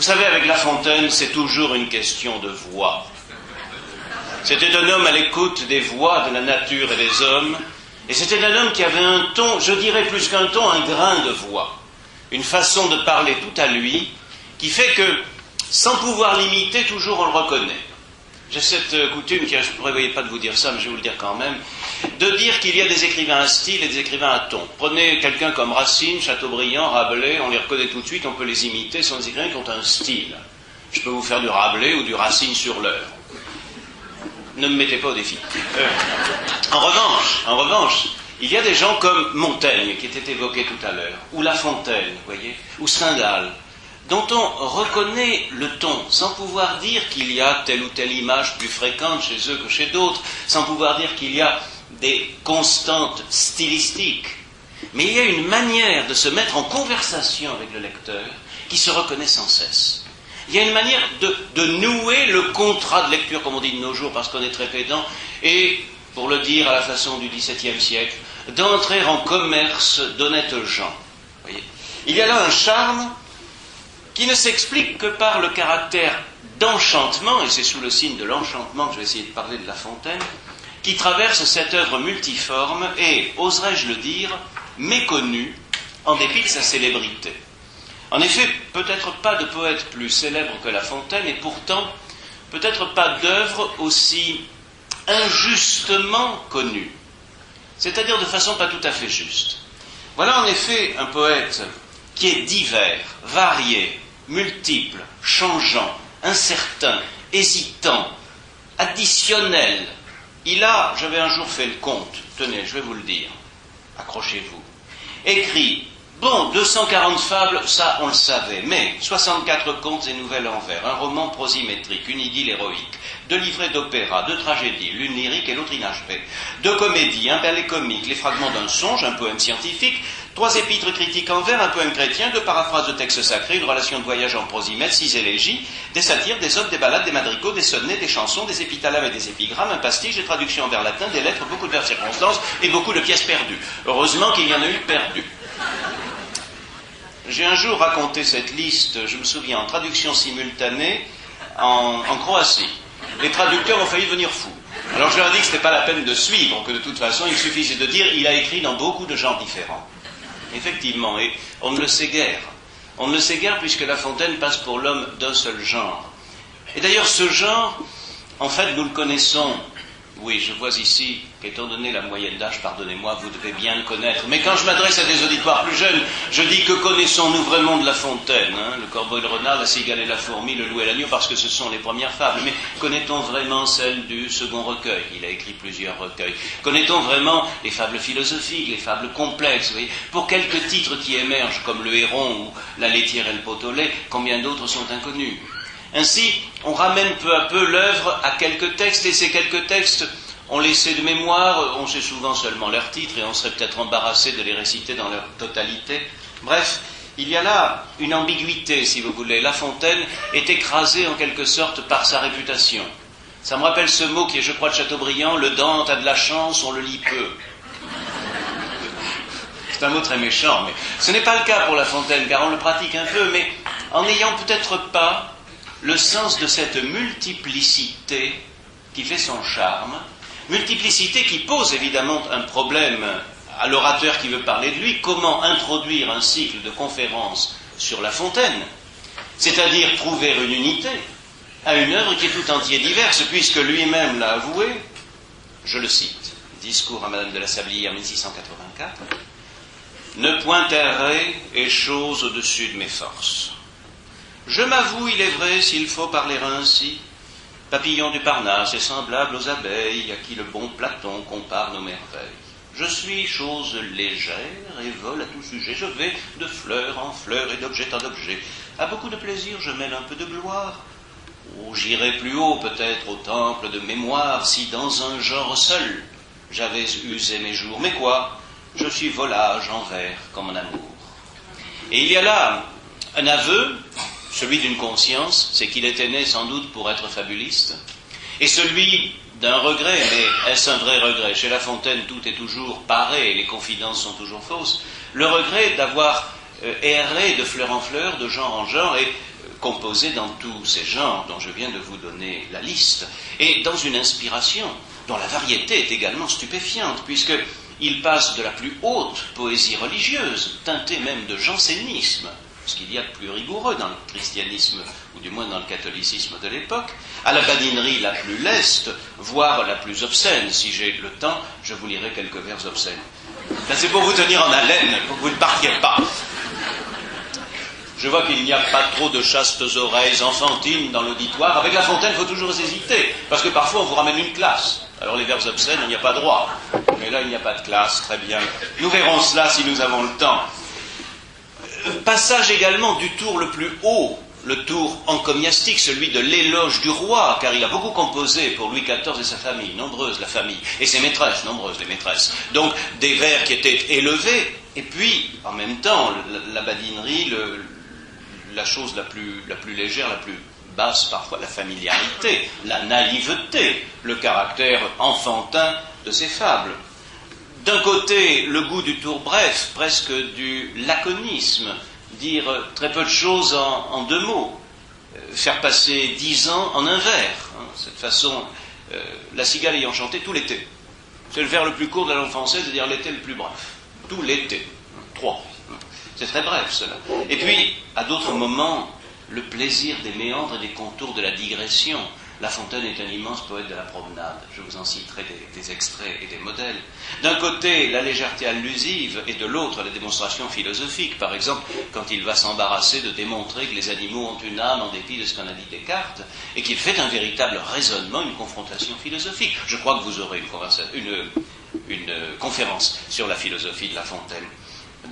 savez, avec La Fontaine, c'est toujours une question de voix. C'était un homme à l'écoute des voix de la nature et des hommes, et c'était un homme qui avait un ton, je dirais plus qu'un ton, un grain de voix, une façon de parler tout à lui, qui fait que, sans pouvoir l'imiter, toujours on le reconnaît. J'ai cette coutume, je ne prévoyais pas de vous dire ça, mais je vais vous le dire quand même, de dire qu'il y a des écrivains à style et des écrivains à ton. Prenez quelqu'un comme Racine, Chateaubriand, Rabelais, on les reconnaît tout de suite, on peut les imiter, ce sont des écrivains qui ont un style. Je peux vous faire du Rabelais ou du Racine sur l'heure. Ne me mettez pas au défi. En revanche, il y a des gens comme Montaigne, qui était évoqué tout à l'heure, ou La Fontaine, vous voyez, ou Stendhal, dont on reconnaît le ton, sans pouvoir dire qu'il y a telle ou telle image plus fréquente chez eux que chez d'autres, sans pouvoir dire qu'il y a des constantes stylistiques. Mais il y a une manière de se mettre en conversation avec le lecteur qui se reconnaît sans cesse. Il y a une manière de nouer le contrat de lecture, comme on dit de nos jours, parce qu'on est très pédant, et, pour le dire à la façon du XVIIe siècle, d'entrer en commerce d'honnêtes gens. Voyez. Il y a là un charme qui ne s'explique que par le caractère d'enchantement, et c'est sous le signe de l'enchantement que je vais essayer de parler de La Fontaine, qui traverse cette œuvre multiforme et, oserais-je le dire, méconnue en dépit de sa célébrité. En effet, peut-être pas de poète plus célèbre que La Fontaine, et pourtant, peut-être pas d'œuvre aussi injustement connue, c'est-à-dire de façon pas tout à fait juste. Voilà en effet un poète qui est divers, varié, multiple, changeant, incertain, hésitant, additionnel. J'avais un jour fait le compte, tenez, je vais vous le dire, accrochez-vous, écrit, 240 fables, ça on le savait, mais 64 contes et nouvelles en vers, un roman prosimétrique, une idylle héroïque, 2 livrets d'opéra, 2 tragédies, l'une lyrique et l'autre inachevée, 2 comédies, un ballet comique, les fragments d'un songe, un poème scientifique, 3 épîtres critiques en vers, un poème chrétien, 2 paraphrases de textes sacrés, une relation de voyage en prosimètre, 6 élégies, des satires, des odes, des ballades, des madrigaux, des sonnets, des chansons, des épithalams et des épigrammes, un pastiche, des traductions en vers latin, des lettres, beaucoup de vers circonstances et beaucoup de pièces perdues. Heureusement qu'il y en a eu perdues. J'ai un jour raconté cette liste, je me souviens, en traduction simultanée en Croatie. Les traducteurs ont failli devenir fous. Alors je leur ai dit que ce n'était pas la peine de suivre, que de toute façon il suffisait de dire il a écrit dans beaucoup de genres différents. Effectivement, et on ne le sait guère. On ne le sait guère puisque La Fontaine passe pour l'homme d'un seul genre. Et d'ailleurs ce genre, en fait nous le connaissons. Oui, je vois ici qu'étant donné la moyenne d'âge, pardonnez-moi, vous devez bien le connaître. Mais quand je m'adresse à des auditoires plus jeunes, je dis que connaissons-nous vraiment de La Fontaine, le corbeau et le renard, la cigale et la fourmi, le loup et l'agneau, parce que ce sont les premières fables. Mais connaît-on vraiment celle du second recueil? Il a écrit plusieurs recueils. Connaît-on vraiment les fables philosophiques, les fables complexes? Vous voyez, pour quelques titres qui émergent, comme le héron ou la laitière et le pot au lait, combien d'autres sont inconnus? Ainsi, on ramène peu à peu l'œuvre à quelques textes, et ces quelques textes, on les sait de mémoire, on sait souvent seulement leurs titres, et on serait peut-être embarrassé de les réciter dans leur totalité. Bref, il y a là une ambiguïté, si vous voulez. La Fontaine est écrasée en quelque sorte par sa réputation. Ça me rappelle ce mot qui est, je crois, de Chateaubriand, le Dante a de la chance, on le lit peu. C'est un mot très méchant, mais ce n'est pas le cas pour La Fontaine, car on le pratique un peu, mais en n'ayant peut-être pas le sens de cette multiplicité qui fait son charme, multiplicité qui pose évidemment un problème à l'orateur qui veut parler de lui, comment introduire un cycle de conférences sur La Fontaine, c'est-à-dire trouver une unité à une œuvre qui est tout entière diverse, puisque lui-même l'a avoué, je le cite, discours à Madame de la Sablière, 1684, « Ne point errer est chose au-dessus de mes forces. Je m'avoue, il est vrai, s'il faut parler ainsi, papillon du Parnasse est semblable aux abeilles à qui le bon Platon compare nos merveilles. Je suis chose légère et vole à tout sujet. Je vais de fleur en fleur et d'objet en objet. À beaucoup de plaisir, je mêle un peu de gloire. Oh, j'irai plus haut, peut-être, au temple de mémoire, si dans un genre seul j'avais usé mes jours. Mais quoi? Je suis volage en vers comme en amour. Et il y a là un aveu, celui d'une conscience, c'est qu'il était né sans doute pour être fabuliste, et celui d'un regret, mais est-ce un vrai regret? Chez La Fontaine, tout est toujours paré, et les confidences sont toujours fausses. Le regret d'avoir erré de fleur en fleur, de genre en genre, et composé dans tous ces genres dont je viens de vous donner la liste, et dans une inspiration dont la variété est également stupéfiante, puisqu'il passe de la plus haute poésie religieuse, teintée même de jansénisme, ce qu'il y a de plus rigoureux dans le christianisme, ou du moins dans le catholicisme de l'époque, à la badinerie la plus leste, voire la plus obscène. Si j'ai le temps, je vous lirai quelques vers obscènes. Là, c'est pour vous tenir en haleine, pour que vous ne partiez pas. Je vois qu'il n'y a pas trop de chastes oreilles enfantines dans l'auditoire. Avec La Fontaine, il faut toujours hésiter, parce que parfois on vous ramène une classe. Alors les vers obscènes, il n'y a pas droit. Mais là, il n'y a pas de classe, très bien. Nous verrons cela si nous avons le temps. Passage également du tour le plus haut, le tour encomiastique, celui de l'éloge du roi, car il a beaucoup composé pour Louis XIV et sa famille, nombreuse la famille, et ses maîtresses, nombreuses les maîtresses. Donc des vers qui étaient élevés, et puis en même temps la badinerie, la chose la plus légère, la plus basse parfois, la familiarité, la naïveté, le caractère enfantin de ces fables. D'un côté, le goût du tour bref, presque du laconisme, dire très peu de choses en 2 mots, faire passer 10 ans en un vers. Cette façon, la cigale ayant chanté tout l'été. C'est le vers le plus court de la langue française, c'est-à-dire l'été le plus bref. Tout l'été. 3. C'est très bref, cela. Et puis, à d'autres moments, le plaisir des méandres et des contours de la digression. La Fontaine est un immense poète de la promenade. Je vous en citerai des extraits et des modèles. D'un côté, la légèreté allusive, et de l'autre, la démonstration philosophique. Par exemple, quand il va s'embarrasser de démontrer que les animaux ont une âme en dépit de ce qu'en a dit Descartes, et qu'il fait un véritable raisonnement, une confrontation philosophique. Je crois que vous aurez une conférence sur la philosophie de La Fontaine.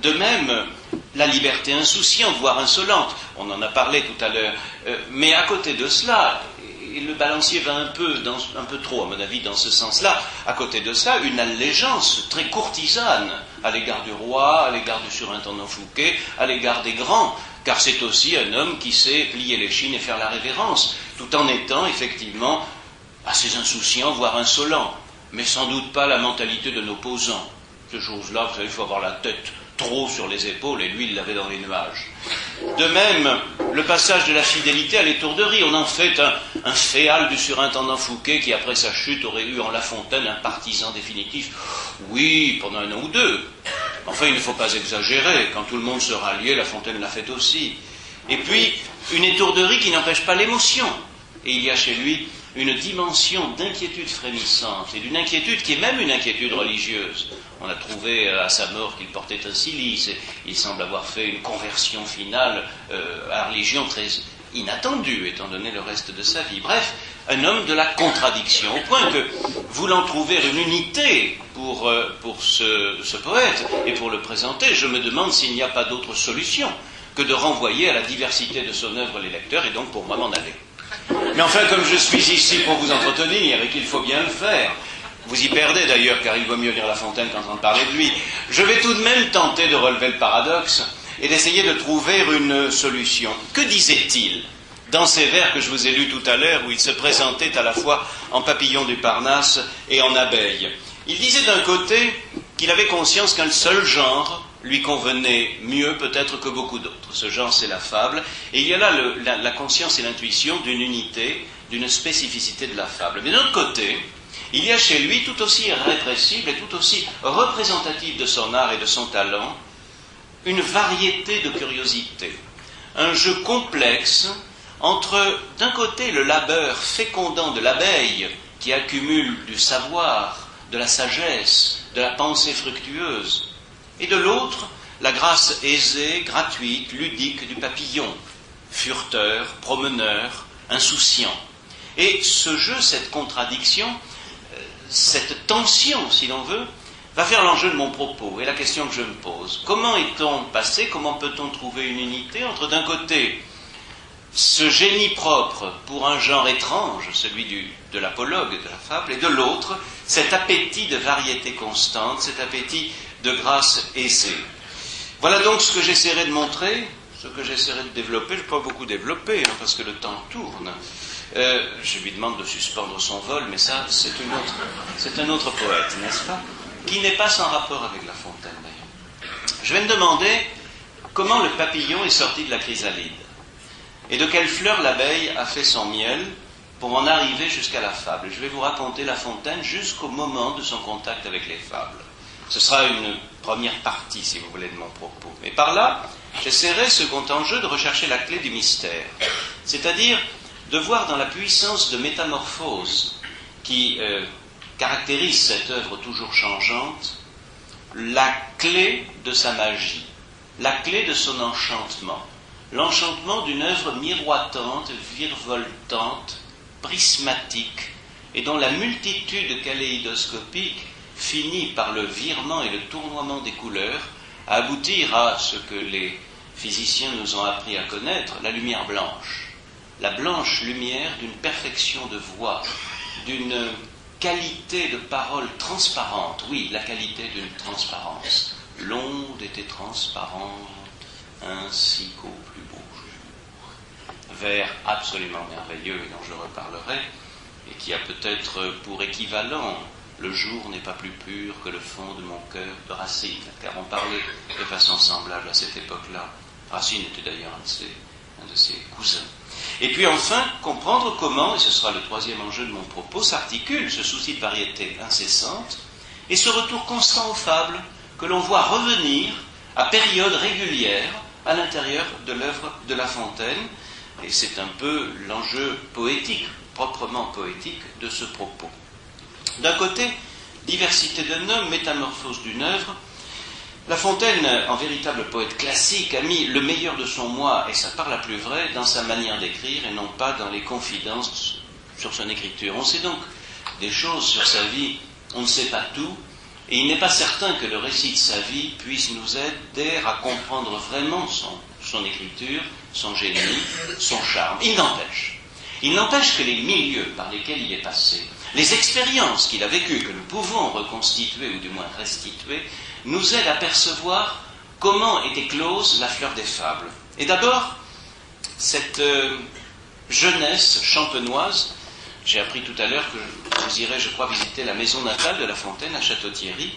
De même, la liberté insouciante, voire insolente, on en a parlé tout à l'heure, mais à côté de cela, et le balancier va un peu trop, à mon avis, dans ce sens-là, à côté de cela, une allégeance très courtisane à l'égard du roi, à l'égard du surintendant Fouquet, à l'égard des grands, car c'est aussi un homme qui sait plier l'échine et faire la révérence, tout en étant effectivement assez insouciant, voire insolent, mais sans doute pas la mentalité de nos posants. Ces choses-là, vous savez, il faut avoir la tête trop sur les épaules, et lui, il l'avait dans les nuages. De même, le passage de la fidélité à l'étourderie, on en fait un féal du surintendant Fouquet qui, après sa chute, aurait eu en La Fontaine un partisan définitif. Oui, pendant 1 an ou 2. Enfin, il ne faut pas exagérer. Quand tout le monde se ralliait, La Fontaine l'a fait aussi. Et puis, une étourderie qui n'empêche pas l'émotion. Et il y a chez lui une dimension d'inquiétude frémissante, et d'une inquiétude qui est même une inquiétude religieuse. On a trouvé à sa mort qu'il portait un cilice, et il semble avoir fait une conversion finale à la religion très inattendue, étant donné le reste de sa vie. Bref, un homme de la contradiction, au point que, voulant trouver une unité pour ce poète, et pour le présenter, je me demande s'il n'y a pas d'autre solution que de renvoyer à la diversité de son œuvre les lecteurs, et donc pour moi m'en aller. Mais enfin, comme je suis ici pour vous entretenir, et qu'il faut bien le faire, vous y perdez d'ailleurs, car il vaut mieux lire La Fontaine qu'entendre parler de lui, je vais tout de même tenter de relever le paradoxe et d'essayer de trouver une solution. Que disait-il dans ces vers que je vous ai lus tout à l'heure, où il se présentait à la fois en papillon du Parnasse et en abeille? Il disait d'un côté qu'il avait conscience qu'un seul genre lui convenait mieux peut-être que beaucoup d'autres. Ce genre, c'est la fable. Et il y a là la conscience et l'intuition d'une unité, d'une spécificité de la fable. Mais d'un autre côté, il y a chez lui, tout aussi irrépressible et tout aussi représentative de son art et de son talent, une variété de curiosités. Un jeu complexe entre, d'un côté, le labeur fécondant de l'abeille qui accumule du savoir, de la sagesse, de la pensée fructueuse, et de l'autre, la grâce aisée, gratuite, ludique du papillon, fureteur, promeneur, insouciant. Et ce jeu, cette contradiction, cette tension, si l'on veut, va faire l'enjeu de mon propos et la question que je me pose. Comment est-on passé, comment peut-on trouver une unité entre, d'un côté, ce génie propre pour un genre étrange, celui de l'apologue, de la fable, et de l'autre, cet appétit de variété constante, cet appétit de grâce aisée. Voilà donc ce que j'essaierai de montrer, ce que j'essaierai de développer. Je ne peux pas beaucoup développer, parce que le temps tourne. Je lui demande de suspendre son vol, mais ça, c'est un autre poète, n'est-ce pas? Qui n'est pas sans rapport avec La Fontaine, d'ailleurs. Je vais me demander comment le papillon est sorti de la chrysalide. et de quelle fleur l'abeille a fait son miel pour en arriver jusqu'à la fable. Je vais vous raconter La Fontaine jusqu'au moment de son contact avec les fables. Ce sera une première partie, si vous voulez, de mon propos. Mais par là, j'essaierai, second enjeu, de rechercher la clé du mystère, c'est-à-dire de voir dans la puissance de métamorphose qui caractérise cette œuvre toujours changeante la clé de sa magie, la clé de son enchantement, l'enchantement d'une œuvre miroitante, virevoltante, prismatique, et dont la multitude kaléidoscopique finit par le virement et le tournoiement des couleurs à aboutir à ce que les physiciens nous ont appris à connaître, la lumière blanche. La blanche lumière d'une perfection de voix, d'une qualité de parole transparente, oui, la qualité d'une transparence. L'onde était transparente, ainsi qu'au plus beau jour. Vers absolument merveilleux, et dont je reparlerai, et qui a peut-être pour équivalent « Le jour n'est pas plus pur que le fond de mon cœur » de Racine, car on parlait de façon semblable à cette époque-là. Racine était d'ailleurs un de ses cousins. Et puis enfin, comprendre comment, et ce sera le troisième enjeu de mon propos, s'articule ce souci de variété incessante et ce retour constant aux fables que l'on voit revenir à périodes régulières à l'intérieur de l'œuvre de La Fontaine. Et c'est un peu l'enjeu poétique, proprement poétique, de ce propos. D'un côté, diversité de noms, métamorphose d'une œuvre. La Fontaine, en véritable poète classique, a mis le meilleur de son moi, et sa part la plus vraie, dans sa manière d'écrire et non pas dans les confidences sur son écriture. On sait donc des choses sur sa vie, on ne sait pas tout, et il n'est pas certain que le récit de sa vie puisse nous aider à comprendre vraiment son écriture, son génie, son charme. Il n'empêche que les milieux par lesquels il est passé, les expériences qu'il a vécues, que nous pouvons reconstituer ou du moins restituer, nous aident à percevoir comment était close la fleur des fables. Et d'abord, cette jeunesse champenoise, j'ai appris tout à l'heure que vous irez, je crois, visiter la maison natale de La Fontaine à Château-Thierry.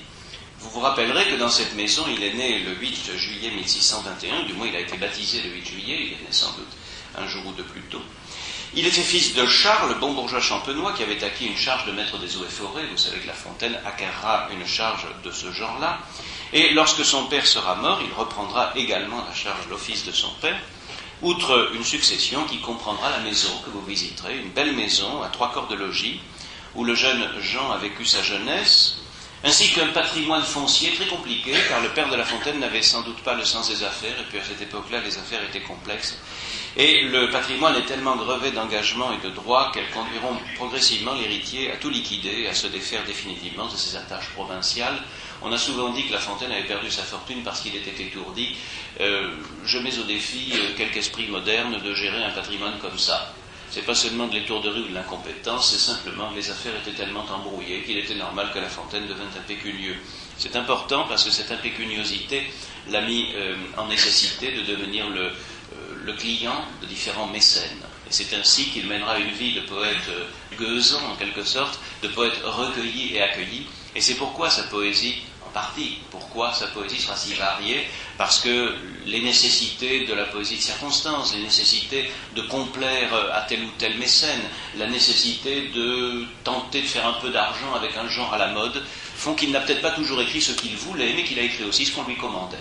Vous vous rappellerez que dans cette maison, il est né le 8 juillet 1621, du moins il a été baptisé le 8 juillet, il est né sans doute un jour ou deux plus tôt. Il était fils de Charles, bon bourgeois champenois, qui avait acquis une charge de maître des eaux et forêts. Vous savez que La Fontaine acquérera une charge de ce genre-là. Et lorsque son père sera mort, il reprendra également la charge de l'office de son père, outre une succession qui comprendra la maison que vous visiterez, une belle maison à 3 corps de logis, où le jeune Jean a vécu sa jeunesse, ainsi qu'un patrimoine foncier très compliqué, car le père de La Fontaine n'avait sans doute pas le sens des affaires, et puis à cette époque-là, les affaires étaient complexes. Et le patrimoine est tellement grevé d'engagement et de droits qu'elles conduiront progressivement l'héritier à tout liquider et à se défaire définitivement de ses attaches provinciales. On a souvent dit que La Fontaine avait perdu sa fortune parce qu'il était étourdi. Je mets au défi quelque esprit moderne de gérer un patrimoine comme ça. C'est pas seulement de l'étourderie ou de l'incompétence, c'est simplement que les affaires étaient tellement embrouillées qu'il était normal que La Fontaine devint impécunieux. C'est important parce que cette impécuniosité l'a mis en nécessité de devenir le client de différents mécènes. Et c'est ainsi qu'il mènera une vie de poète gueusant, en quelque sorte, de poète recueilli et accueilli. Et c'est pourquoi sa poésie, en partie, pourquoi sa poésie sera si variée, parce que les nécessités de la poésie de circonstance, les nécessités de complaire à tel ou tel mécène, la nécessité de tenter de faire un peu d'argent avec un genre à la mode, font qu'il n'a peut-être pas toujours écrit ce qu'il voulait, mais qu'il a écrit aussi ce qu'on lui commandait.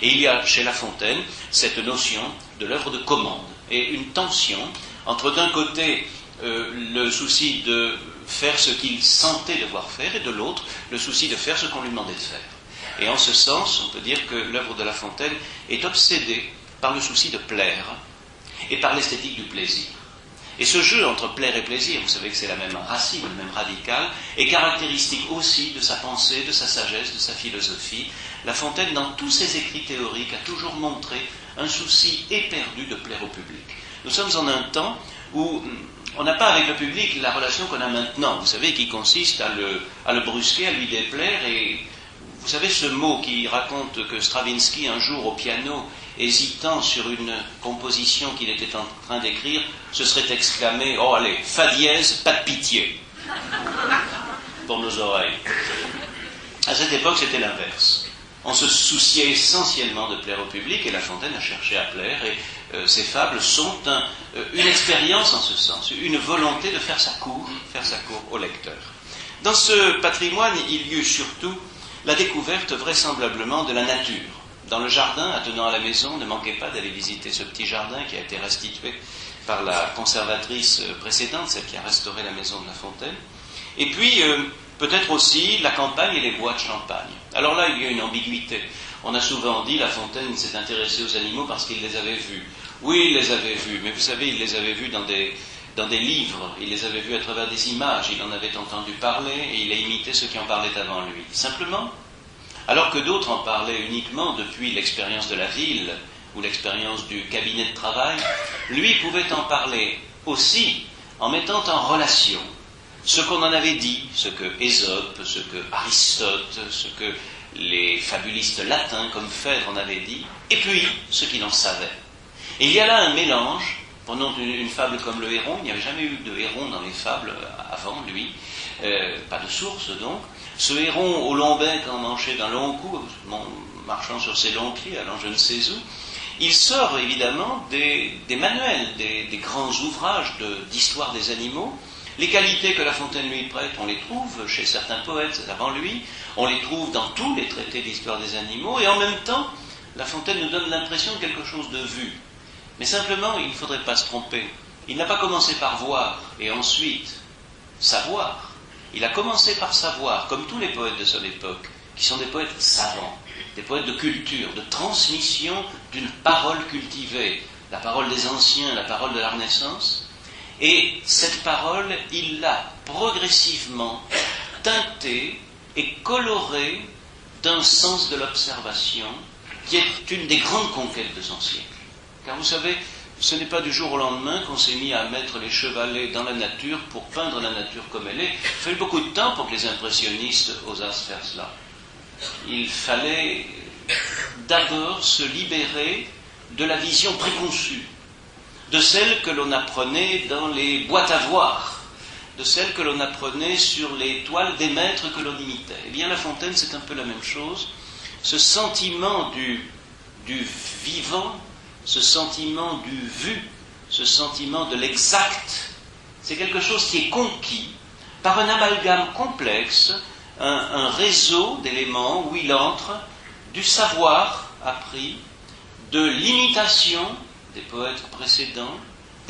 Et il y a chez La Fontaine cette notion de l'œuvre de commande et une tension entre d'un côté le souci de faire ce qu'il sentait devoir faire et de l'autre le souci de faire ce qu'on lui demandait de faire. Et en ce sens, on peut dire que l'œuvre de La Fontaine est obsédée par le souci de plaire et par l'esthétique du plaisir. Et ce jeu entre plaire et plaisir, vous savez que c'est la même racine, le même radical, est caractéristique aussi de sa pensée, de sa sagesse, de sa philosophie. La Fontaine, dans tous ses écrits théoriques, a toujours montré un souci éperdu de plaire au public. Nous sommes en un temps où on n'a pas avec le public la relation qu'on a maintenant, vous savez, qui consiste à le brusquer, à lui déplaire. Et vous savez ce mot qui raconte que Stravinsky, un jour au piano, hésitant sur une composition qu'il était en train d'écrire, se serait exclamé « Oh allez, fa dièse, pas de pitié !» pour nos oreilles. À cette époque, c'était l'inverse. on se souciait essentiellement de plaire au public, et La Fontaine a cherché à plaire, et ses fables sont une expérience en ce sens, une volonté de faire sa cour au lecteur. Dans ce patrimoine, il y eut surtout la découverte vraisemblablement de la nature. Dans le jardin, attenant à la maison, ne manquez pas d'aller visiter ce petit jardin qui a été restitué par la conservatrice précédente, celle qui a restauré la maison de La Fontaine. Et puis, peut-être aussi la campagne et les bois de Champagne. Alors là, il y a une ambiguïté. On a souvent dit La Fontaine s'est intéressé aux animaux parce qu'il les avait vus. Oui, il les avait vus, mais vous savez, il les avait vus dans des livres, il les avait vus à travers des images, il en avait entendu parler et il a imité ceux qui en parlaient avant lui. Simplement, alors que d'autres en parlaient uniquement depuis l'expérience de la ville ou l'expérience du cabinet de travail, lui pouvait en parler aussi en mettant en relation ce qu'on en avait dit, ce que Ésope, ce que Aristote, ce que les fabulistes latins comme Phèdre en avaient dit, et puis ce qu'il en savait. Et il y a là un mélange. Prenons une fable comme le héron, il n'y avait jamais eu de héron dans les fables avant lui, pas de source donc. Ce héron au long bec emmanché d'un long cou, marchant sur ses longs pieds, allant je ne sais où, il sort évidemment des manuels, des grands ouvrages d'histoire des animaux. Les qualités que La Fontaine lui prête, on les trouve chez certains poètes avant lui, on les trouve dans tous les traités d'histoire des animaux, et en même temps, La Fontaine nous donne l'impression de quelque chose de vu. Mais simplement, il ne faudrait pas se tromper. Il n'a pas commencé par voir et ensuite savoir. Il a commencé par savoir, comme tous les poètes de son époque, qui sont des poètes savants, des poètes de culture, de transmission d'une parole cultivée, la parole des anciens, la parole de la Renaissance. Et cette parole, il l'a progressivement teintée et colorée d'un sens de l'observation qui est une des grandes conquêtes de son siècle. Car vous savez, ce n'est pas du jour au lendemain qu'on s'est mis à mettre les chevalets dans la nature pour peindre la nature comme elle est. Il fallait beaucoup de temps pour que les impressionnistes osassent faire cela. Il fallait d'abord se libérer de la vision préconçue, de celle que l'on apprenait dans les boîtes à voir, de celle que l'on apprenait sur les toiles des maîtres que l'on imitait. Eh bien, La Fontaine, c'est un peu la même chose. Ce sentiment du vivant, ce sentiment du vu, ce sentiment de l'exact, c'est quelque chose qui est conquis par un amalgame complexe, un réseau d'éléments où il entre du savoir appris, de l'imitation des poètes précédents,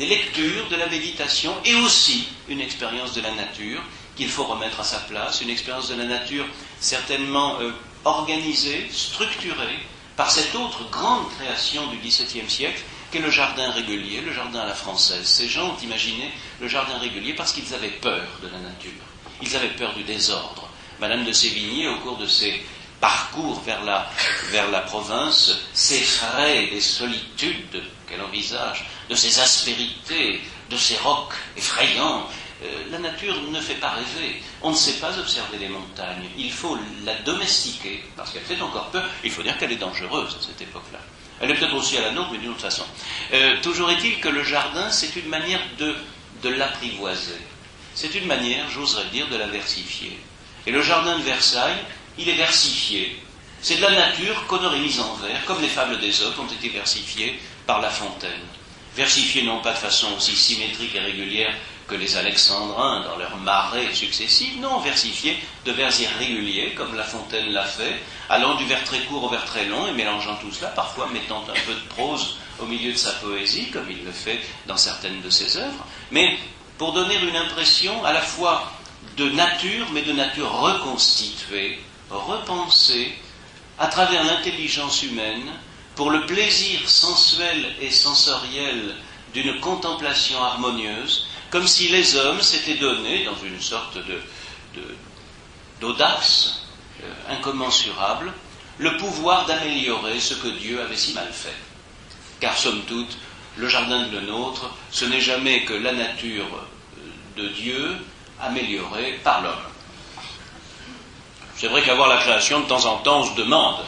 des lectures, de la méditation, et aussi une expérience de la nature qu'il faut remettre à sa place, une expérience de la nature certainement organisée, structurée, par cette autre grande création du XVIIe siècle, qu'est le jardin régulier, le jardin à la française. Ces gens ont imaginé le jardin régulier parce qu'ils avaient peur de la nature. Ils avaient peur du désordre. Madame de Sévigné, au cours de ses parcours vers la province, s'effraie des solitudes qu'elle envisage, de ses aspérités, de ses rocs effrayants. La nature ne fait pas rêver. On ne sait pas observer les montagnes. Il faut la domestiquer, parce qu'elle fait encore peur. Il faut dire qu'elle est dangereuse à cette époque-là. Elle est peut-être aussi à la nôtre, mais d'une autre façon. Toujours est-il que le jardin, c'est une manière de l'apprivoiser. C'est une manière, j'oserais dire, de la versifier. Et le jardin de Versailles, il est versifié. C'est de la nature qu'on aurait mise en vers, comme les fables d'Ésope ont été versifiées par La Fontaine. Versifiées non pas de façon aussi symétrique et régulière que les Alexandrins dans leurs marées successives, non, versifiées de vers irréguliers, comme La Fontaine l'a fait, allant du vers très court au vers très long et mélangeant tout cela, parfois mettant un peu de prose au milieu de sa poésie, comme il le fait dans certaines de ses œuvres, mais pour donner une impression à la fois de nature, mais de nature reconstituée, repensée, à travers l'intelligence humaine, pour le plaisir sensuel et sensoriel d'une contemplation harmonieuse, comme si les hommes s'étaient donné, dans une sorte d'audace incommensurable, le pouvoir d'améliorer ce que Dieu avait si mal fait. Car, somme toute, le jardin de nôtre, ce n'est jamais que la nature de Dieu améliorée par l'homme. C'est vrai qu'avoir la création, de temps en temps, on se demande,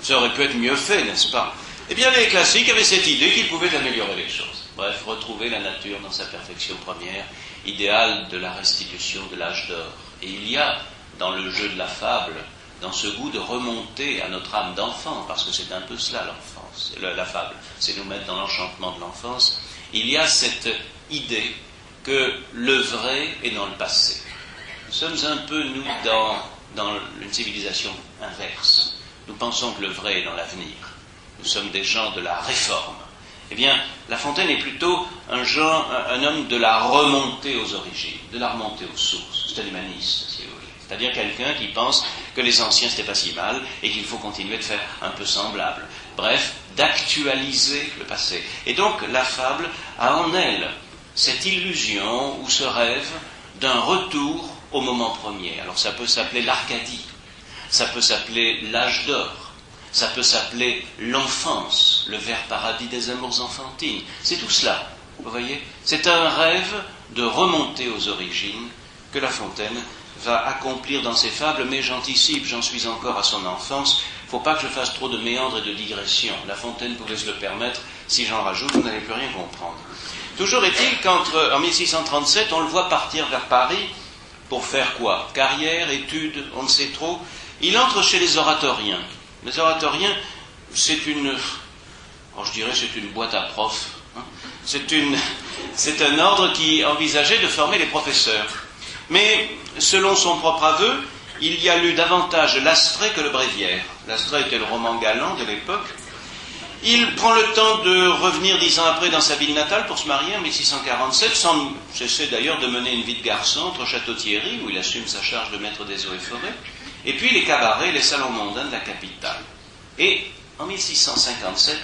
ça aurait pu être mieux fait, n'est-ce pas? Eh bien, les classiques avaient cette idée qu'ils pouvaient améliorer les choses. Bref, retrouver la nature dans sa perfection première, idéal de la restitution de l'âge d'or. Et il y a, dans le jeu de la fable, dans ce goût de remonter à notre âme d'enfant, parce que c'est un peu cela l'enfance, la fable, c'est nous mettre dans l'enchantement de l'enfance, il y a cette idée que le vrai est dans le passé. Nous sommes un peu, nous, dans une civilisation inverse. Nous pensons que le vrai est dans l'avenir. Nous sommes des gens de la réforme. Eh bien, La Fontaine est plutôt un homme de la remontée aux origines, de la remontée aux sources. C'est un humaniste, si vous voulez. C'est-à-dire quelqu'un qui pense que les anciens c'était pas si mal et qu'il faut continuer de faire un peu semblable. Bref, d'actualiser le passé. Et donc, la fable a en elle cette illusion ou ce rêve d'un retour au moment premier. Alors ça peut s'appeler l'Arcadie, ça peut s'appeler l'âge d'or, ça peut s'appeler l'enfance, le vert paradis des amours enfantines. C'est tout cela, vous voyez. C'est un rêve de remonter aux origines que La Fontaine va accomplir dans ses fables, mais j'anticipe, j'en suis encore à son enfance. Il ne faut pas que je fasse trop de méandres et de digressions. La Fontaine pouvait se le permettre. Si j'en rajoute, vous n'allez plus rien comprendre. Toujours est-il qu'en 1637, on le voit partir vers Paris pour faire quoi? Carrière, études, on ne sait trop. Il entre chez les oratoriens. Les oratoriens, c'est une boîte à profs. Hein. C'est un ordre qui envisageait de former les professeurs. Mais, selon son propre aveu, il y a lu davantage L'Astrée que le Bréviaire. L'Astrée était le roman galant de l'époque. Il prend le temps de revenir 10 ans après dans sa ville natale pour se marier en 1647, sans cesser d'ailleurs de mener une vie de garçon entre Château-Thierry, où il assume sa charge de maître des eaux et forêts, et puis les cabarets, les salons mondains de la capitale. Et en 1657,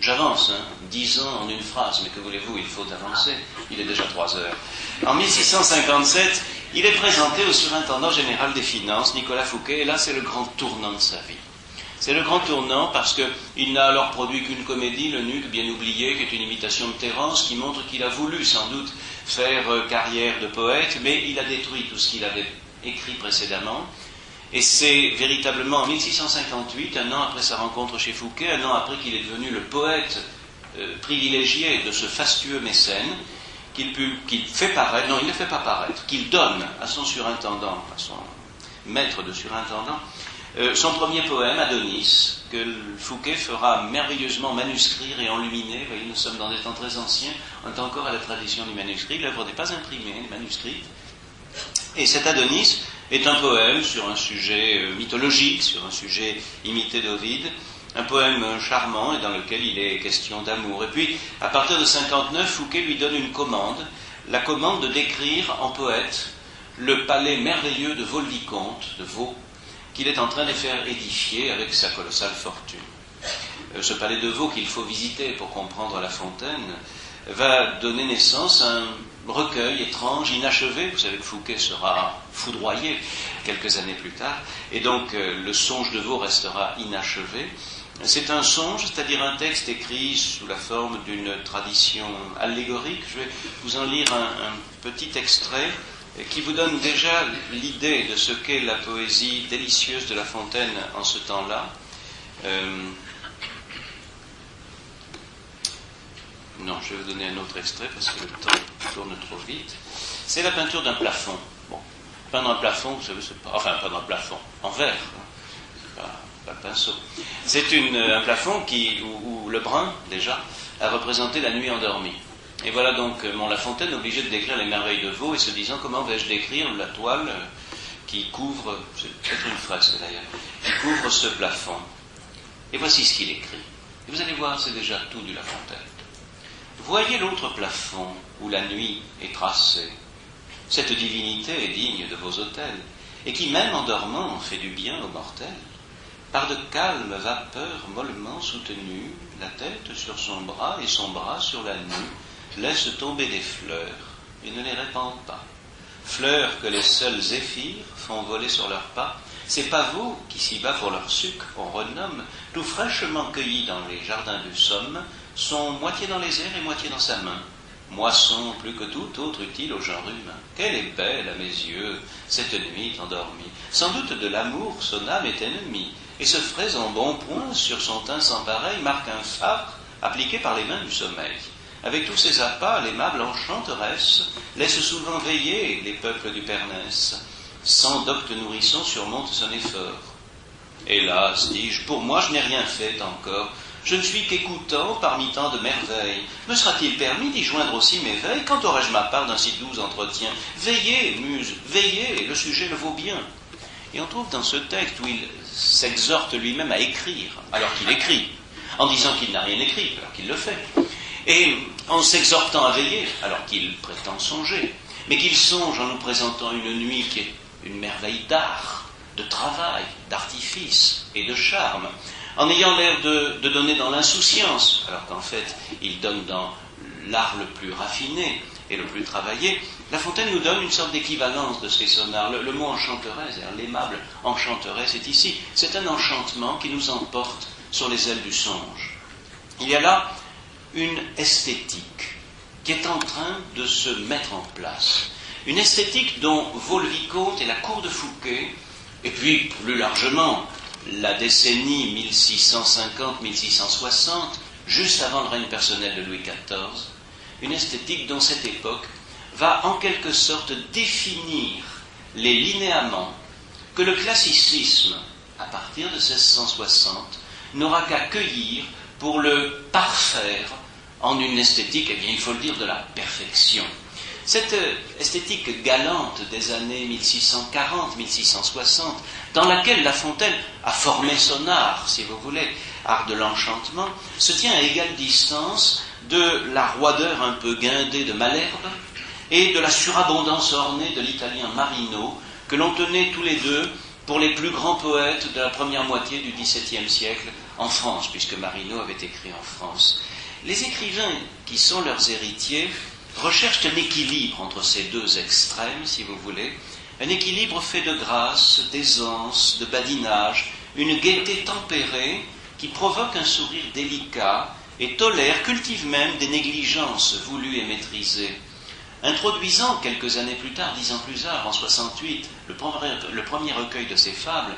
j'avance, 10 ans en une phrase, mais que voulez-vous, il faut avancer, il est déjà 3 heures. En 1657, il est présenté au surintendant général des finances, Nicolas Fouquet, et là c'est le grand tournant de sa vie. C'est le grand tournant parce qu'il n'a alors produit qu'une comédie, Le Nuque, bien oublié, qui est une imitation de Terence, qui montre qu'il a voulu sans doute faire carrière de poète, mais il a détruit tout ce qu'il avait écrit précédemment. Et c'est véritablement en 1658, un an après sa rencontre chez Fouquet, un an après qu'il est devenu le poète privilégié de ce fastueux mécène, qu'il fait paraître, non, il ne fait pas paraître, qu'il donne à son surintendant, à son maître de surintendant, son premier poème, Adonis, que Fouquet fera merveilleusement manuscrire et enluminer. Vous voyez, nous sommes dans des temps très anciens, on est encore à la tradition du manuscrit, l'œuvre n'est pas imprimée, elle est manuscrite. Et cet Adonis est un poème sur un sujet mythologique, sur un sujet imité d'Ovide, un poème charmant et dans lequel il est question d'amour. Et puis, à partir de 59, Fouquet lui donne une commande, la commande de décrire en poète le palais merveilleux de Vaux-le-Vicomte, de Vaux, qu'il est en train de faire édifier avec sa colossale fortune. Ce palais de Vaux qu'il faut visiter pour comprendre La Fontaine va donner naissance à un recueil étrange, inachevé. Vous savez que Fouquet sera foudroyé quelques années plus tard, et donc le songe de Vaux restera inachevé. C'est un songe, c'est-à-dire un texte écrit sous la forme d'une tradition allégorique. Je vais vous en lire un petit extrait qui vous donne déjà l'idée de ce qu'est la poésie délicieuse de La Fontaine en ce temps-là. Non, je vais vous donner un autre extrait parce que le temps tourne trop vite. C'est la peinture d'un plafond. Bon, peindre un plafond, vous savez, c'est pas... Enfin, peindre un plafond, en verre, hein. Pas le pinceau. C'est un plafond où le brun, déjà, a représenté la nuit endormie. Et voilà donc La Fontaine obligé de décrire les merveilles de Vaux et se disant comment vais-je décrire la toile qui couvre, c'est peut-être une fresque d'ailleurs, qui couvre ce plafond. Et voici ce qu'il écrit. Et vous allez voir, c'est déjà tout du La Fontaine. Voyez l'autre plafond où la nuit est tracée. Cette divinité est digne de vos autels, et qui même en dormant fait du bien aux mortels. Par de calmes vapeurs mollement soutenues, la tête sur son bras et son bras sur la nue, laisse tomber des fleurs et ne les répand pas. Fleurs que les seuls zéphyrs font voler sur leurs pas, ces pavots qui si-bas pour leur sucre on renomme, tout fraîchement cueillis dans les jardins du Somme, sont moitié dans les airs et moitié dans sa main. Moisson plus que tout autre utile au genre humain. Qu'elle est belle à mes yeux, cette nuit endormie. Sans doute de l'amour son âme est ennemie, et ce frais embonpoint sur son teint sans pareil marque un phare appliqué par les mains du sommeil. Avec tous ses appâts, l'aimable enchanteresse laisse souvent veiller les peuples du Pernès. Sans docte nourrisson surmonte son effort. Hélas, dis-je, pour moi je n'ai rien fait encore. Je ne suis qu'écoutant parmi tant de merveilles. Me sera-t-il permis d'y joindre aussi mes veilles? Quand aurais-je ma part d'un si doux entretien? Veillez, muse, veillez, le sujet le vaut bien. Et on trouve dans ce texte où il s'exhorte lui-même à écrire, alors qu'il écrit, en disant qu'il n'a rien écrit, alors qu'il le fait, et en s'exhortant à veiller, alors qu'il prétend songer, mais qu'il songe en nous présentant une nuit qui est une merveille d'art, de travail, d'artifice et de charme, en ayant l'air de donner dans l'insouciance, alors qu'en fait il donne dans l'art le plus raffiné et le plus travaillé. La Fontaine nous donne une sorte d'équivalence de ces sonars. Le mot enchanteresse, l'aimable enchanteresse est ici. C'est un enchantement qui nous emporte sur les ailes du songe. Il y a là une esthétique qui est en train de se mettre en place. Une esthétique dont Vaux-le-Vicomte et la cour de Fouquet, et puis plus largement la décennie 1650-1660, juste avant le règne personnel de Louis XIV, une esthétique dont cette époque va en quelque sorte définir les linéaments que le classicisme, à partir de 1660, n'aura qu'à cueillir pour le parfaire en une esthétique, eh bien il faut le dire, de la perfection. Cette esthétique galante des années 1640-1660, dans laquelle La Fontaine a formé son art, si vous voulez, art de l'enchantement, se tient à égale distance de la roideur un peu guindée de Malherbe et de la surabondance ornée de l'italien Marino, que l'on tenait tous les deux pour les plus grands poètes de la première moitié du XVIIe siècle en France, puisque Marino avait écrit en France. Les écrivains qui sont leurs héritiers recherchent un équilibre entre ces deux extrêmes, si vous voulez, un équilibre fait de grâce, d'aisance, de badinage, une gaieté tempérée qui provoque un sourire délicat et tolère, cultive même des négligences voulues et maîtrisées. Introduisant quelques années plus tard, 10 ans plus tard, en 68, le premier recueil de ses fables,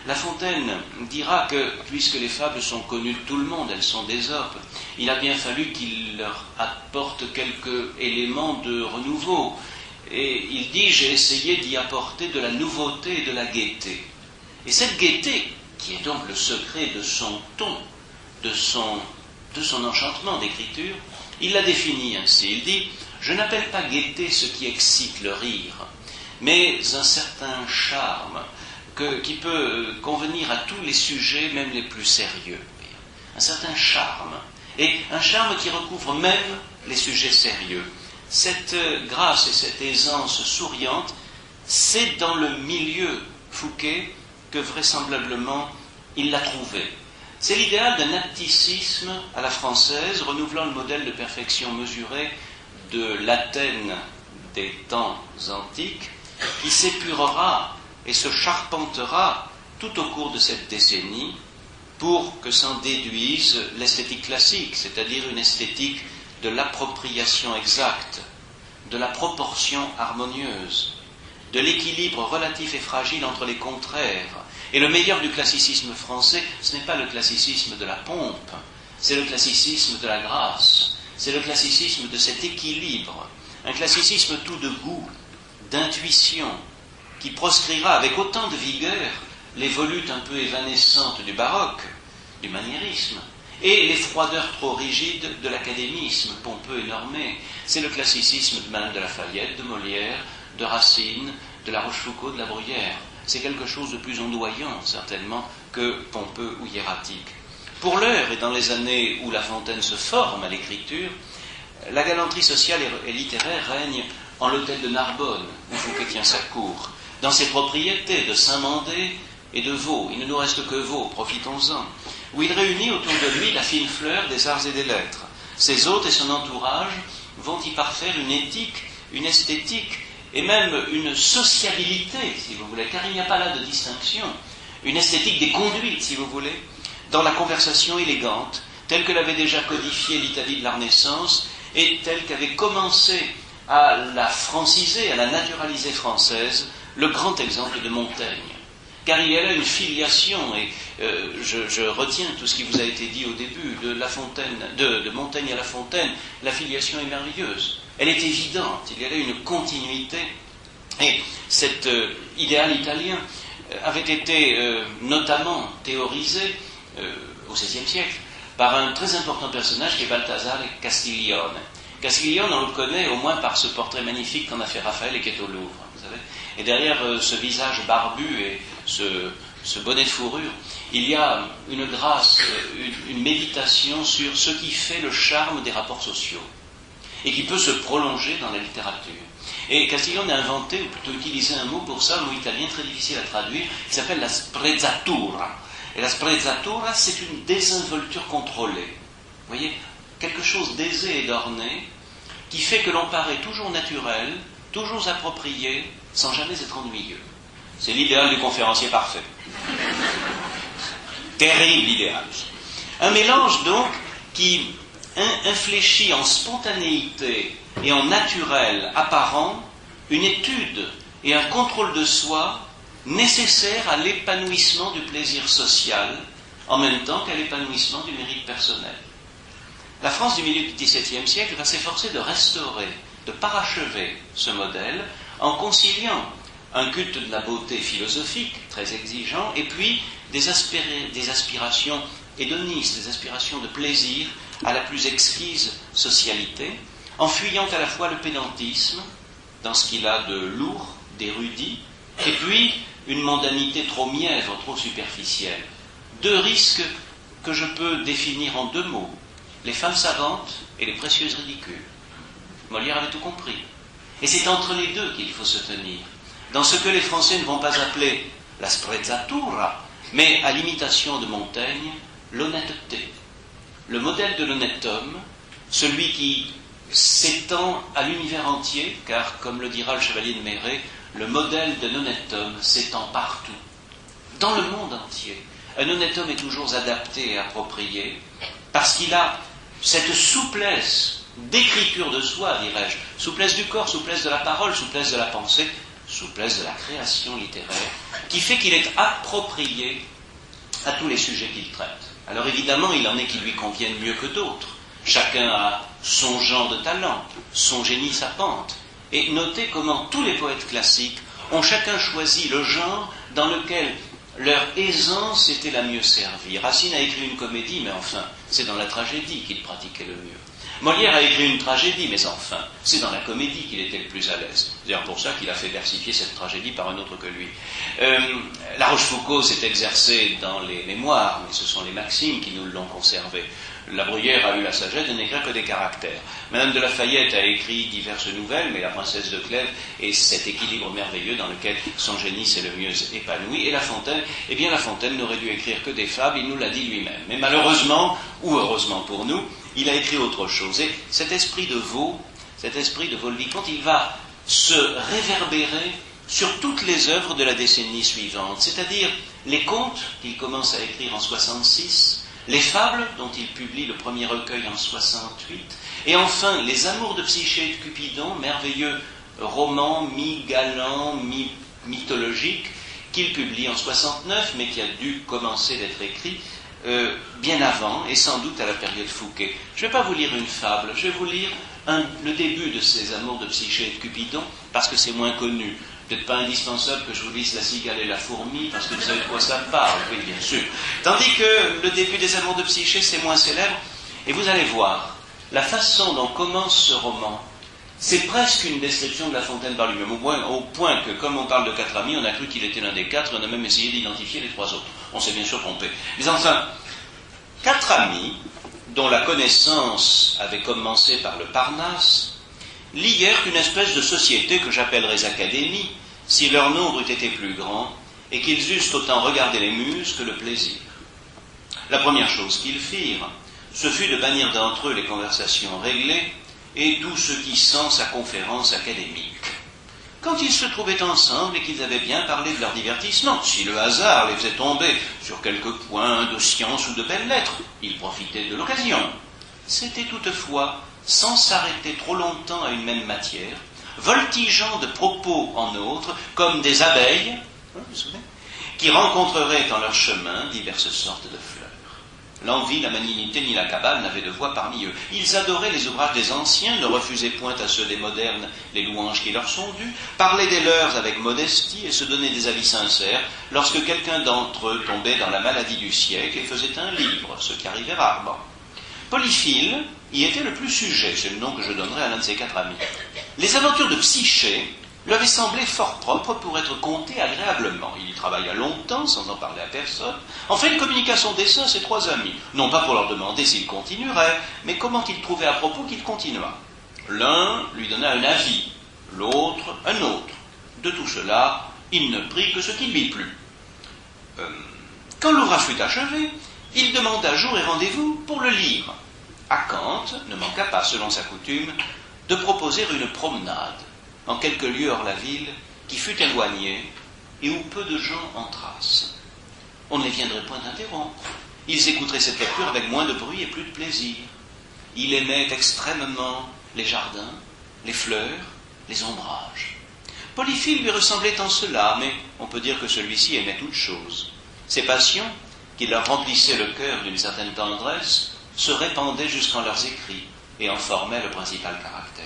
La Fontaine dira que, puisque les fables sont connues de tout le monde, elles sont d'Ésope, il a bien fallu qu'il leur apporte quelques éléments de renouveau. Et il dit, j'ai essayé d'y apporter de la nouveauté et de la gaieté. Et cette gaieté, qui est donc le secret de son ton, de son enchantement d'écriture, il la définit ainsi. Il dit, je n'appelle pas gaieté ce qui excite le rire, mais un certain charme qui peut convenir à tous les sujets, même les plus sérieux. Un certain charme, et un charme qui recouvre même les sujets sérieux. Cette grâce et cette aisance souriante, c'est dans le milieu Fouquet que vraisemblablement il l'a trouvé. C'est l'idéal d'un atticisme à la française, renouvelant le modèle de perfection mesurée de l'Athènes des temps antiques, qui s'épurera et se charpentera tout au cours de cette décennie pour que s'en déduise l'esthétique classique, c'est-à-dire une esthétique de l'appropriation exacte, de la proportion harmonieuse, de l'équilibre relatif et fragile entre les contraires. Et le meilleur du classicisme français, ce n'est pas le classicisme de la pompe, c'est le classicisme de la grâce, c'est le classicisme de cet équilibre, un classicisme tout de goût, d'intuition, qui proscrira avec autant de vigueur les volutes un peu évanescentes du baroque, du maniérisme, et les froideurs trop rigides de l'académisme pompeux et normé. C'est le classicisme de Madame de La Fayette, de Molière, de Racine, de La Rochefoucauld, de La Bruyère. C'est quelque chose de plus ondoyant, certainement, que pompeux ou hiératique. Pour l'heure, et dans les années où La Fontaine se forme à l'écriture, la galanterie sociale et littéraire règne en l'hôtel de Narbonne, où Fouquet tient sa cour, dans ses propriétés de Saint-Mandé et de Vaud. Il ne nous reste que Vaud, profitons-en, où il réunit autour de lui la fine fleur des arts et des lettres. Ses hôtes et son entourage vont y parfaire une éthique, une esthétique, et même une sociabilité, si vous voulez, car il n'y a pas là de distinction, une esthétique des conduites, si vous voulez, dans la conversation élégante, telle que l'avait déjà codifiée l'Italie de la Renaissance, et telle qu'avait commencé à la franciser, à la naturaliser française, le grand exemple de Montaigne. Car il y a là une filiation, et je retiens tout ce qui vous a été dit au début, de Montaigne à La Fontaine, la filiation est merveilleuse. Elle est évidente, il y a là une continuité. Et cet idéal italien avait été notamment théorisé au XVIe siècle par un très important personnage qui est Balthazar Castiglione. Castiglione, on le connaît au moins par ce portrait magnifique qu'en a fait Raphaël et qui est au Louvre, vous savez. Et derrière ce visage barbu et ce bonnet de fourrure, il y a une grâce, une méditation sur ce qui fait le charme des rapports sociaux et qui peut se prolonger dans la littérature. Et Castiglione a inventé, ou plutôt utilisé un mot pour ça, un mot italien très difficile à traduire, qui s'appelle la sprezzatura. Et la sprezzatura, c'est une désinvolture contrôlée. Vous voyez, quelque chose d'aisé et d'orné, qui fait que l'on paraît toujours naturel, toujours approprié, sans jamais être ennuyeux. C'est l'idéal du conférencier parfait. Terrible idéal. Un mélange donc qui infléchit en spontanéité et en naturel apparent une étude et un contrôle de soi nécessaire à l'épanouissement du plaisir social en même temps qu'à l'épanouissement du mérite personnel. La France du milieu du XVIIe siècle va s'efforcer de restaurer, de parachever ce modèle en conciliant un culte de la beauté philosophique très exigeant et puis des aspirations hédonistes, des aspirations de plaisir à la plus exquise socialité, en fuyant à la fois le pédantisme dans ce qu'il a de lourd, d'érudit, et puis une mondanité trop mièvre, trop superficielle. Deux risques que je peux définir en deux mots: les femmes savantes et les précieuses ridicules. Molière avait tout compris. Et c'est entre les deux qu'il faut se tenir, dans ce que les Français ne vont pas appeler la sprezzatura, mais à l'imitation de Montaigne, l'honnêteté. Le modèle de l'honnête homme, celui qui s'étend à l'univers entier, car, comme le dira le chevalier de Maigret, le modèle d'un honnête homme s'étend partout, dans le monde entier. Un honnête homme est toujours adapté et approprié, parce qu'il a cette souplesse d'écriture de soi, dirais-je, souplesse du corps, souplesse de la parole, souplesse de la pensée, souplesse de la création littéraire, qui fait qu'il est approprié à tous les sujets qu'il traite. Alors évidemment, il en est qui lui conviennent mieux que d'autres. Chacun a son genre de talent, son génie, sa pente. Et notez comment tous les poètes classiques ont chacun choisi le genre dans lequel leur aisance était la mieux servie. Racine a écrit une comédie, mais enfin, c'est dans la tragédie qu'il pratiquait le mieux. Molière a écrit une tragédie, mais enfin, c'est dans la comédie qu'il était le plus à l'aise. C'est d'ailleurs pour ça qu'il a fait versifier cette tragédie par un autre que lui. La Rochefoucauld s'est exercée dans les mémoires, mais ce sont les maximes qui nous l'ont conservé. La Bruyère a eu la sagesse de n'écrire que des caractères. Madame de Lafayette a écrit diverses nouvelles, mais La Princesse de Clèves est cet équilibre merveilleux dans lequel son génie s'est le mieux épanoui. Et La Fontaine, eh bien La Fontaine n'aurait dû écrire que des fables, il nous l'a dit lui-même. Mais malheureusement, ou heureusement pour nous, il a écrit autre chose. Et cet esprit de Vaux, cet esprit de Vaux-le-Vicomte, il va se réverbérer sur toutes les œuvres de la décennie suivante, c'est-à-dire les contes qu'il commence à écrire en 66, les fables dont il publie le premier recueil en 68, et enfin les Amours de Psyché et de Cupidon, merveilleux roman mi-galant, mi-mythologique, qu'il publie en 69, mais qui a dû commencer d'être écrit bien avant, et sans doute à la période Fouquet. Je ne vais pas vous lire une fable, je vais vous lire le début de ces Amours de Psyché et de Cupidon, parce que c'est moins connu. Peut-être pas indispensable que je vous lise La cigale et la fourmi, parce que vous savez de quoi ça parle, oui, bien sûr. Tandis que le début des Amours de Psyché, c'est moins célèbre, et vous allez voir, la façon dont commence ce roman, c'est presque une description de La Fontaine par lui-même, au point que, comme on parle de quatre amis, on a cru qu'il était l'un des quatre, et on a même essayé d'identifier les trois autres. On s'est bien sûr trompé. Mais enfin, quatre amis, dont la connaissance avait commencé par le Parnasse, lièrent une espèce de société que j'appellerais académie, si leur nombre eût été plus grand, et qu'ils eussent autant regardé les muses que le plaisir. La première chose qu'ils firent, ce fut de bannir d'entre eux les conversations réglées et tout ce qui sent sa conférence académique. Quand ils se trouvaient ensemble et qu'ils avaient bien parlé de leur divertissement, si le hasard les faisait tomber sur quelques points de science ou de belles lettres, ils profitaient de l'occasion. C'était toutefois sans s'arrêter trop longtemps à une même matière, voltigeant de propos en autres, comme des abeilles, vous vous souvenez, qui rencontreraient en leur chemin diverses sortes de fleurs. L'envie, la malignité ni la cabale n'avaient de voix parmi eux. Ils adoraient les ouvrages des anciens, ne refusaient point à ceux des modernes les louanges qui leur sont dues, parlaient des leurs avec modestie et se donnaient des avis sincères lorsque quelqu'un d'entre eux tombait dans la maladie du siècle et faisait un livre, ce qui arrivait rarement. Polyphile y était le plus sujet, c'est le nom que je donnerai à l'un de ses 4 amis. Les aventures de Psyché lui avaient semblé fort propres pour être contées agréablement. Il y travailla longtemps sans en parler à personne. Enfin, il communiqua son dessein à ses 3 amis, non pas pour leur demander s'il continuerait, mais comment il trouvait à propos qu'il continuât. L'un lui donna un avis, l'autre un autre. De tout cela, il ne prit que ce qui lui plut. Quand l'ouvrage fut achevé, il demanda jour et rendez-vous pour le lire. Acanthe ne manqua pas, selon sa coutume, de proposer une promenade en quelques lieux hors la ville, qui fut éloignée et où peu de gens entrassent. On ne les viendrait point interrompre. Ils écouteraient cette lecture avec moins de bruit et plus de plaisir. Il aimait extrêmement les jardins, les fleurs, les ombrages. Polyphile lui ressemblait en cela, mais on peut dire que celui-ci aimait toutes choses. Ses passions, qui leur remplissaient le cœur d'une certaine tendresse, se répandaient jusqu'en leurs écrits et en formaient le principal caractère.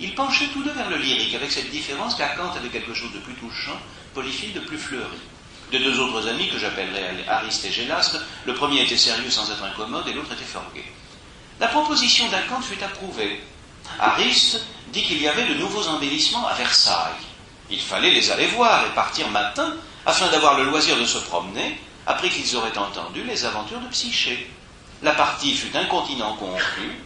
Ils penchaient tous deux vers le lyrique, avec cette différence qu'Acanthe avait quelque chose de plus touchant, Polyphile de plus fleuri. De 2 autres amis que j'appellerai Ariste et Gélastre, le premier était sérieux sans être incommode et l'autre était fort gai. La proposition d'Acanthe fut approuvée. Ariste dit qu'il y avait de nouveaux embellissements à Versailles. Il fallait les aller voir et partir matin, afin d'avoir le loisir de se promener, après qu'ils auraient entendu les aventures de Psyché. La partie fut incontinent conclue.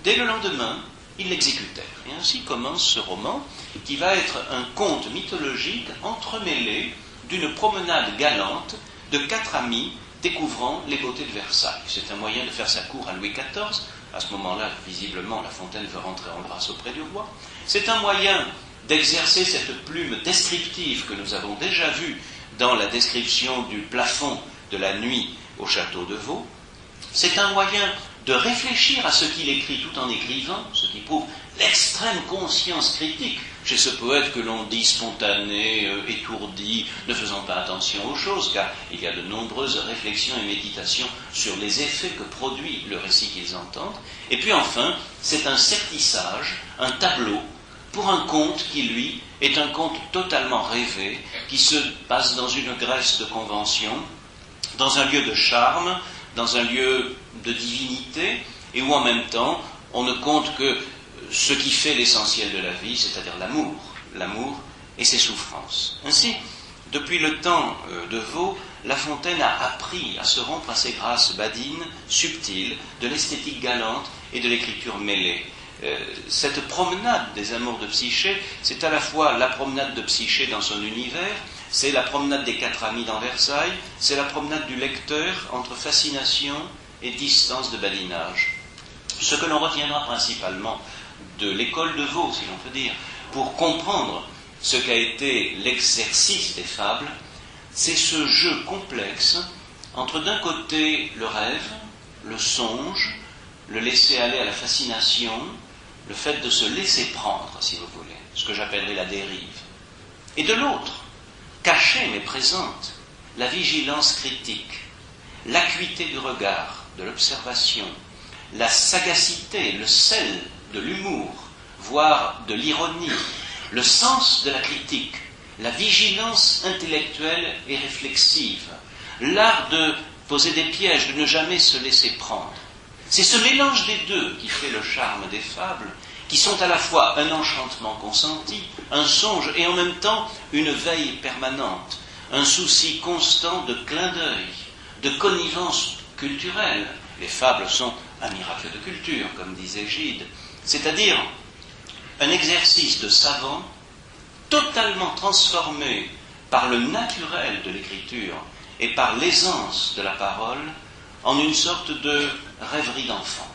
Dès le lendemain, ils l'exécutèrent. Et ainsi commence ce roman, qui va être un conte mythologique entremêlé d'une promenade galante de 4 amis découvrant les beautés de Versailles. C'est un moyen de faire sa cour à Louis XIV. À ce moment-là, visiblement, La Fontaine veut rentrer en grâce auprès du roi. C'est un moyen d'exercer cette plume descriptive que nous avons déjà vue dans la description du plafond de la nuit au château de Vaux. C'est un moyen de réfléchir à ce qu'il écrit tout en écrivant, ce qui prouve l'extrême conscience critique chez ce poète que l'on dit spontané, étourdi, ne faisant pas attention aux choses, car il y a de nombreuses réflexions et méditations sur les effets que produit le récit qu'ils entendent. Et puis enfin, c'est un sertissage, un tableau, pour un conte qui, lui, est un conte totalement rêvé, qui se passe dans une Grèce de convention, dans un lieu de charme, dans un lieu de divinité, et où en même temps, on ne compte que ce qui fait l'essentiel de la vie, c'est-à-dire l'amour et ses souffrances. Ainsi, depuis le temps de Vaux, La Fontaine a appris à se rompre à ces grâces badines, subtiles, de l'esthétique galante et de l'écriture mêlée. Cette promenade des amours de Psyché, c'est à la fois la promenade de Psyché dans son univers, c'est la promenade des 4 amis dans Versailles, c'est la promenade du lecteur entre fascination et distance de badinage. Ce que l'on retiendra principalement de l'école de Vaux, si l'on peut dire, pour comprendre ce qu'a été l'exercice des fables, c'est ce jeu complexe entre d'un côté le rêve, le songe, le laisser aller à la fascination, le fait de se laisser prendre, si vous voulez, ce que j'appellerais la dérive, et de l'autre, cachée mais présente, la vigilance critique, l'acuité du regard, de l'observation, la sagacité, le sel de l'humour, voire de l'ironie, le sens de la critique, la vigilance intellectuelle et réflexive, l'art de poser des pièges, de ne jamais se laisser prendre. C'est ce mélange des deux qui fait le charme des fables, qui sont à la fois un enchantement consenti, un songe et en même temps une veille permanente, un souci constant de clin d'œil, de connivence culturelle. Les fables sont un miracle de culture, comme disait Gide, c'est-à-dire un exercice de savant totalement transformé par le naturel de l'écriture et par l'aisance de la parole en une sorte de rêverie d'enfant.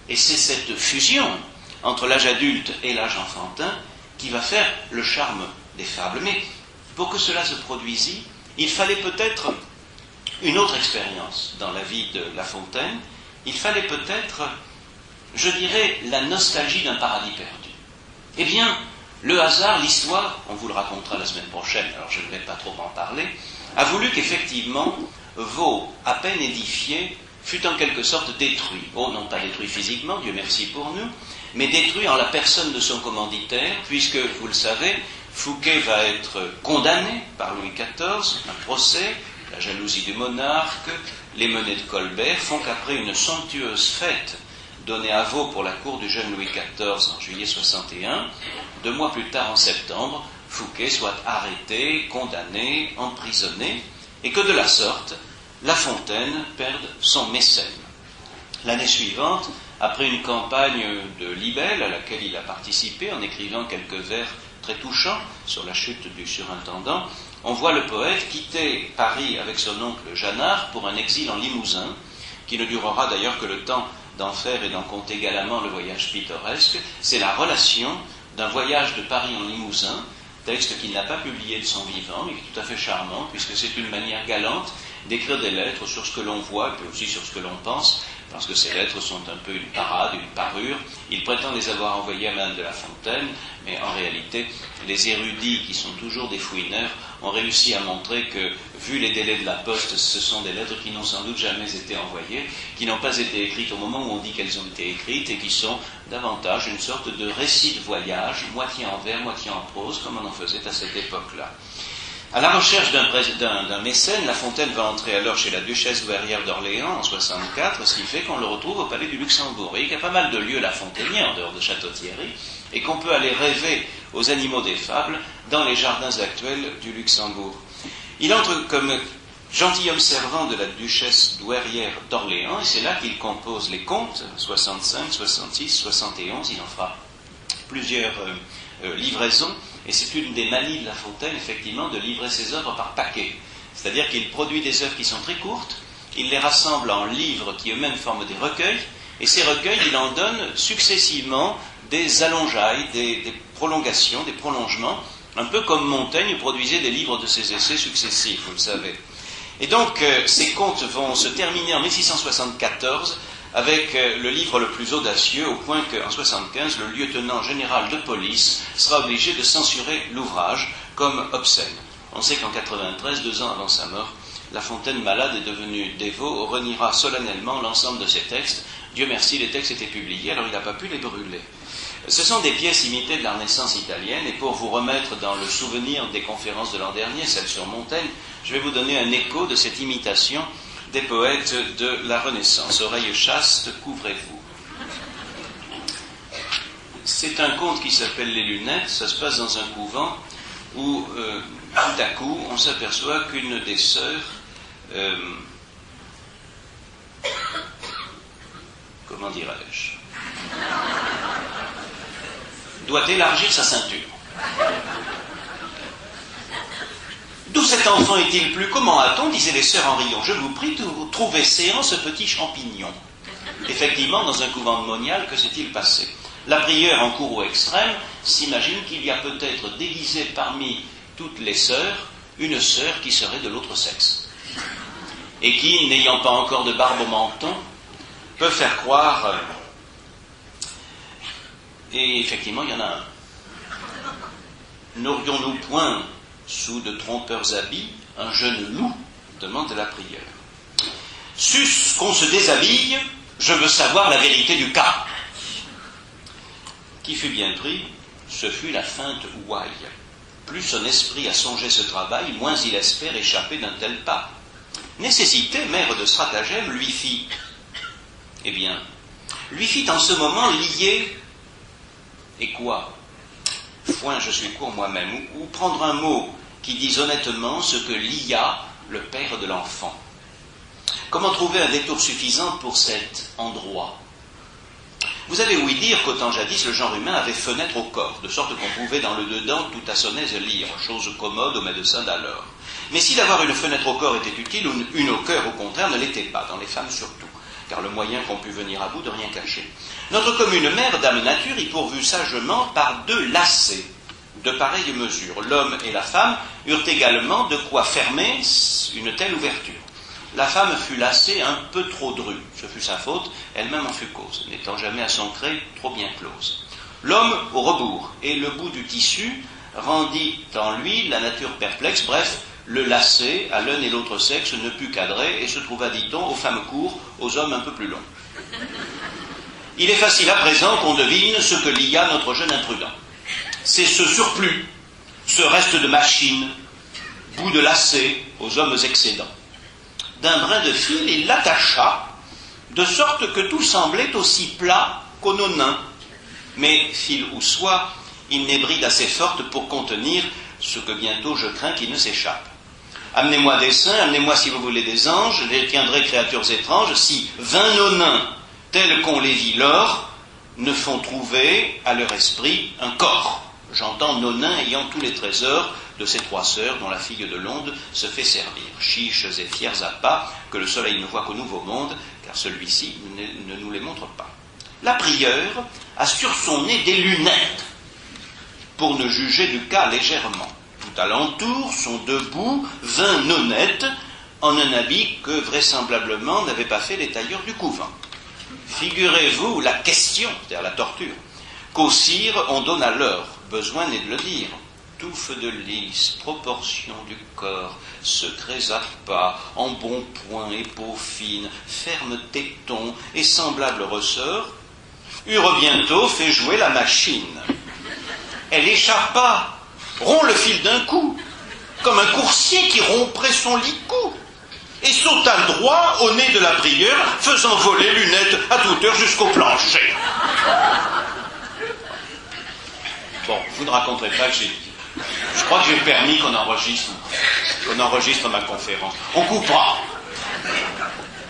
Et c'est cette fusion entre l'âge adulte et l'âge enfantin qui va faire le charme des fables. Mais pour que cela se produisît, il fallait peut-être une autre expérience dans la vie de La Fontaine. Il fallait peut-être, je dirais, la nostalgie d'un paradis perdu. Eh bien, le hasard, l'histoire, on vous le racontera la semaine prochaine, alors je ne vais pas trop en parler, a voulu qu'effectivement, Vaux, à peine édifié, fut en quelque sorte détruit. Oh, non pas détruit physiquement, Dieu merci pour nous, mais détruit en la personne de son commanditaire, puisque, vous le savez, Fouquet va être condamné par Louis XIV, un procès, la jalousie du monarque, les menées de Colbert font qu'après une somptueuse fête donnée à Vaux pour la cour du jeune Louis XIV en juillet 61, 2 mois plus tard en septembre, Fouquet soit arrêté, condamné, emprisonné, et que de la sorte, La Fontaine perde son mécène. L'année suivante, après une campagne de libelle à laquelle il a participé en écrivant quelques vers très touchants sur la chute du surintendant, on voit le poète quitter Paris avec son oncle Jeannard pour un exil en Limousin, qui ne durera d'ailleurs que le temps d'en faire et d'en compter galamment le voyage pittoresque. C'est la relation d'un voyage de Paris en Limousin, texte qu'il n'a pas publié de son vivant, mais qui est tout à fait charmant, puisque c'est une manière galante d'écrire des lettres sur ce que l'on voit, et puis aussi sur ce que l'on pense, parce que ces lettres sont un peu une parade, une parure. Il prétend les avoir envoyées à Madame de La Fontaine, mais en réalité, les érudits, qui sont toujours des fouineurs, ont réussi à montrer que, vu les délais de la poste, ce sont des lettres qui n'ont sans doute jamais été envoyées, qui n'ont pas été écrites au moment où on dit qu'elles ont été écrites, et qui sont davantage une sorte de récit de voyage, moitié en vers, moitié en prose, comme on en faisait à cette époque-là. À la recherche d'un mécène, La Fontaine va entrer alors chez la duchesse douairière d'Orléans en 64, ce qui fait qu'on le retrouve au palais du Luxembourg. Et il y a pas mal de lieux lafontainiens en dehors de Château-Thierry, et qu'on peut aller rêver aux animaux des fables dans les jardins actuels du Luxembourg. Il entre comme gentilhomme servant de la duchesse douairière d'Orléans, et c'est là qu'il compose les contes, 65, 66, 71, il en fera plusieurs livraisons. Et c'est une des manies de La Fontaine, effectivement, de livrer ses œuvres par paquet. C'est-à-dire qu'il produit des œuvres qui sont très courtes, il les rassemble en livres qui eux-mêmes forment des recueils, et ces recueils, il en donne successivement des allongeailles, des prolongations, des prolongements, un peu comme Montaigne produisait des livres de ses essais successifs, vous le savez. Et donc, ces contes vont se terminer en 1674 avec le livre le plus audacieux, au point qu'en 1975, le lieutenant général de police sera obligé de censurer l'ouvrage comme obscène. On sait qu'en 93, 2 ans avant sa mort, La Fontaine, malade et devenu dévot, reniera solennellement l'ensemble de ses textes. Dieu merci, les textes étaient publiés, alors il n'a pas pu les brûler. Ce sont des pièces imitées de la Renaissance italienne, et pour vous remettre dans le souvenir des conférences de l'an dernier, celle sur Montaigne, je vais vous donner un écho de cette imitation des poètes de la Renaissance. Oreilles chastes, couvrez-vous. C'est un conte qui s'appelle Les Lunettes. Ça se passe dans un couvent où, tout à coup, on s'aperçoit qu'une des sœurs, comment dirais-je, doit élargir sa ceinture. D'où cet enfant est-il plus? Comment a-t-on, disaient les sœurs en riant. Je vous prie de trouver séant ce petit champignon. Effectivement, dans un couvent de Monial, que s'est-il passé? La prieure en cour au extrême s'imagine qu'il y a peut-être déguisé parmi toutes les sœurs une sœur qui serait de l'autre sexe. Et qui, n'ayant pas encore de barbe au menton, peut faire croire... Et effectivement, il y en a un. N'aurions-nous point... sous de trompeurs habits, un jeune loup demande la prière. Sus qu'on se déshabille, je veux savoir la vérité du cas. Qui fut bien pris, ce fut la feinte ouaille. Plus son esprit a songé ce travail, moins il espère échapper d'un tel pas. Nécessité, mère de stratagème, lui fit en ce moment lier, et quoi? Foin, je suis court moi-même, ou prendre un mot qui dise honnêtement ce que lia le père de l'enfant. Comment trouver un détour suffisant pour cet endroit? Vous avez ouï dire qu'au temps jadis, le genre humain avait fenêtre au corps, de sorte qu'on pouvait dans le dedans tout à son aise lire, chose commode aux médecins d'alors. Mais si d'avoir une fenêtre au corps était utile, une au cœur au contraire ne l'était pas, dans les femmes surtout, car le moyen qu'on pût venir à bout de rien cacher. Notre commune mère, dame nature, y pourvut sagement par 2 lacets de pareille mesure. L'homme et la femme eurent également de quoi fermer une telle ouverture. La femme fut lacée un peu trop drue, ce fut sa faute, elle-même en fut cause, n'étant jamais à son cré trop bien close. L'homme au rebours, et le bout du tissu rendit en lui la nature perplexe, bref, le lacet à l'un et l'autre sexe ne put cadrer et se trouva, dit-on, aux femmes courtes, aux hommes un peu plus longs. Il est facile à présent qu'on devine ce que lia notre jeune imprudent. C'est ce surplus, ce reste de machine, bout de lacet aux hommes excédents. D'un brin de fil, il l'attacha, de sorte que tout semblait aussi plat qu'au nonin. Mais, fil ou soie, il n'est bride assez forte pour contenir ce que bientôt je crains qu'il ne s'échappe. Amenez-moi des saints, amenez-moi si vous voulez des anges, je les tiendrai créatures étranges, si 20 nonins, tels qu'on les vit lors, ne font trouver à leur esprit un corps. J'entends nonins ayant tous les trésors de ces trois sœurs dont la fille de l'onde se fait servir, chiches et fiers à pas, que le soleil ne voit qu'au nouveau monde, car celui-ci ne nous les montre pas. La prieure a sur son nez des lunettes, pour ne juger du cas légèrement. Tout alentour sont debout 20 nonnettes, en un habit que vraisemblablement n'avaient pas fait les tailleurs du couvent. Figurez-vous la question, c'est-à-dire la torture, qu'aux cires on donne à l'heure, besoin n'est de le dire. Touffe de lys, proportion du corps, secrets à pas, en bon point et peau fine, ferme téton et semblable ressort, eurent bientôt fait jouer la machine. Elle échappa, rompt le fil d'un coup, comme un coursier qui romprait son licou, et sauta droit au nez de la prieure, faisant voler lunettes à toute heure jusqu'au plancher. Bon, vous ne raconterez pas que j'ai dit. Je crois que j'ai permis qu'on enregistre ma conférence. On coupera.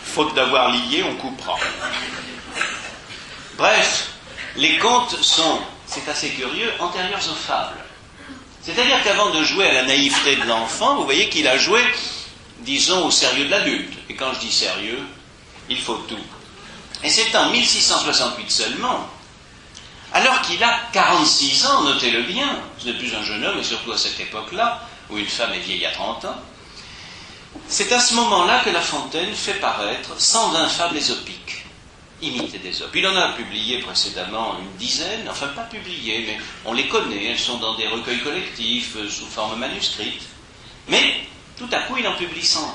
Faute d'avoir lié, on coupera. Bref, les contes sont, c'est assez curieux, antérieurs aux fables. C'est-à-dire qu'avant de jouer à la naïveté de l'enfant, vous voyez qu'il a joué, disons, au sérieux de l'adulte. Et quand je dis sérieux, il faut tout. Et c'est en 1668 seulement, alors qu'il a 46 ans, notez-le bien, ce n'est plus un jeune homme, et surtout à cette époque-là, où une femme est vieille à 30 ans, c'est à ce moment-là que La Fontaine fait paraître 120 fables ésopiques, imitées d'Ésope. Il en a publié précédemment une dizaine, enfin pas publiées, mais on les connaît, elles sont dans des recueils collectifs, sous forme manuscrite. Mais, tout à coup, il en publie 120.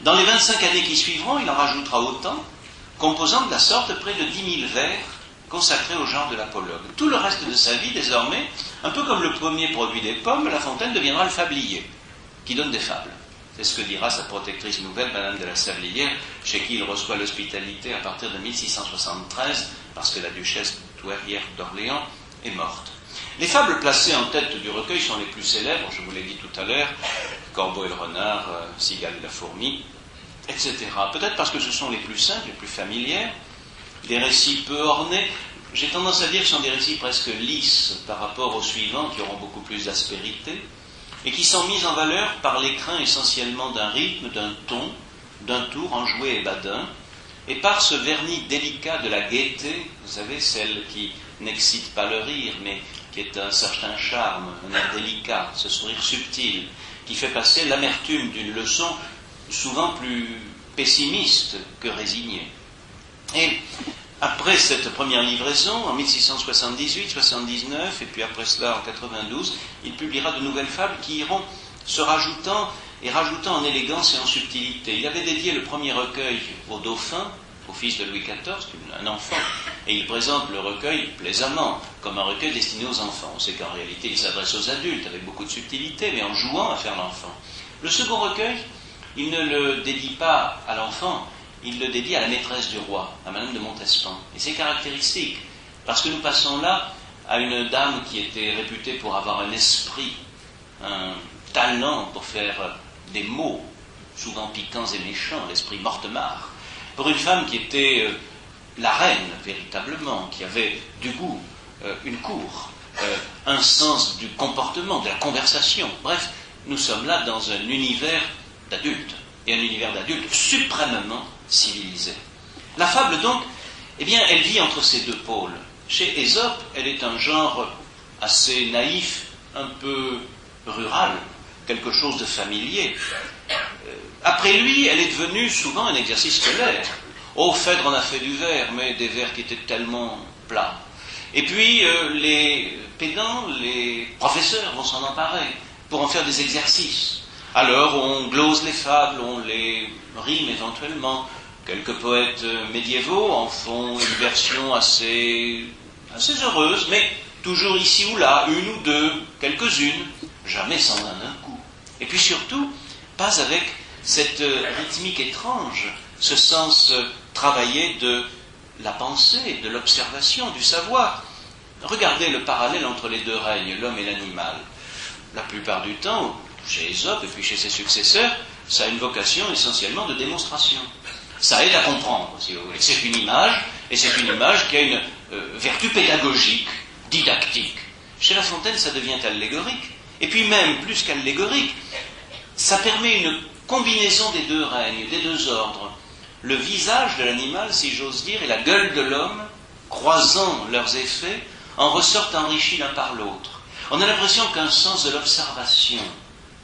Dans les 25 années qui suivront, il en rajoutera autant, composant de la sorte près de 10 000 vers, consacré au genre de l'apologue. Tout le reste de sa vie, désormais, un peu comme le premier produit des pommes, La Fontaine deviendra le fablier, qui donne des fables. C'est ce que dira sa protectrice nouvelle, Madame de la Sablière, chez qui il reçoit l'hospitalité à partir de 1673, parce que la duchesse douairière d'Orléans est morte. Les fables placées en tête du recueil sont les plus célèbres, je vous l'ai dit tout à l'heure, Corbeau et le renard, Cigale et la fourmi, etc. Peut-être parce que ce sont les plus simples, les plus familières, des récits peu ornés. J'ai tendance à dire que ce sont des récits presque lisses par rapport aux suivants qui auront beaucoup plus d'aspérité et qui sont mis en valeur par l'écrin essentiellement d'un rythme, d'un ton, d'un tour enjoué et badin et par ce vernis délicat de la gaieté, vous savez, celle qui n'excite pas le rire mais qui est un certain charme, un air délicat, ce sourire subtil qui fait passer l'amertume d'une leçon souvent plus pessimiste que résignée. Et après cette première livraison, en 1678, 79, et puis après cela en 92, il publiera de nouvelles fables qui iront se rajoutant en élégance et en subtilité. Il avait dédié le premier recueil au dauphin, au fils de Louis XIV, un enfant, et il présente le recueil plaisamment, comme un recueil destiné aux enfants. On sait qu'en réalité il s'adresse aux adultes avec beaucoup de subtilité, mais en jouant à faire l'enfant. Le second recueil, il ne le dédie pas à l'enfant, il le dédie à la maîtresse du roi, à Madame de Montespan. Et c'est caractéristique, parce que nous passons là à une dame qui était réputée pour avoir un esprit, un talent pour faire des mots, souvent piquants et méchants, l'esprit Mortemart, pour une femme qui était la reine, véritablement, qui avait du goût, une cour, un sens du comportement, de la conversation. Bref, nous sommes là dans un univers d'adultes, et un univers d'adultes suprêmement civilisé. La fable, donc, eh bien, elle vit entre ces deux pôles. Chez Ésope, elle est un genre assez naïf, un peu rural, quelque chose de familier. Après lui, elle est devenue souvent un exercice scolaire. Oh, Phèdre en a fait du vers, mais des vers qui étaient tellement plats. Et puis, les pédants, les professeurs vont s'en emparer pour en faire des exercices. Alors on glose les fables, on les rime éventuellement. Quelques poètes médiévaux en font une version assez heureuse, mais toujours ici ou là, une ou deux, quelques-unes, jamais sans un coup. Et puis surtout, pas avec cette rythmique étrange, ce sens travaillé de la pensée, de l'observation, du savoir. Regardez le parallèle entre les deux règnes, l'homme et l'animal. La plupart du temps, chez Ésope et puis chez ses successeurs, ça a une vocation essentiellement de démonstration. Ça aide à comprendre, si vous voulez. C'est une image, et c'est une image qui a une vertu pédagogique, didactique. Chez La Fontaine, ça devient allégorique. Et puis même, plus qu'allégorique, ça permet une combinaison des deux règnes, des deux ordres. Le visage de l'animal, si j'ose dire, et la gueule de l'homme, croisant leurs effets, en ressortent enrichis l'un par l'autre. On a l'impression qu'un sens de l'observation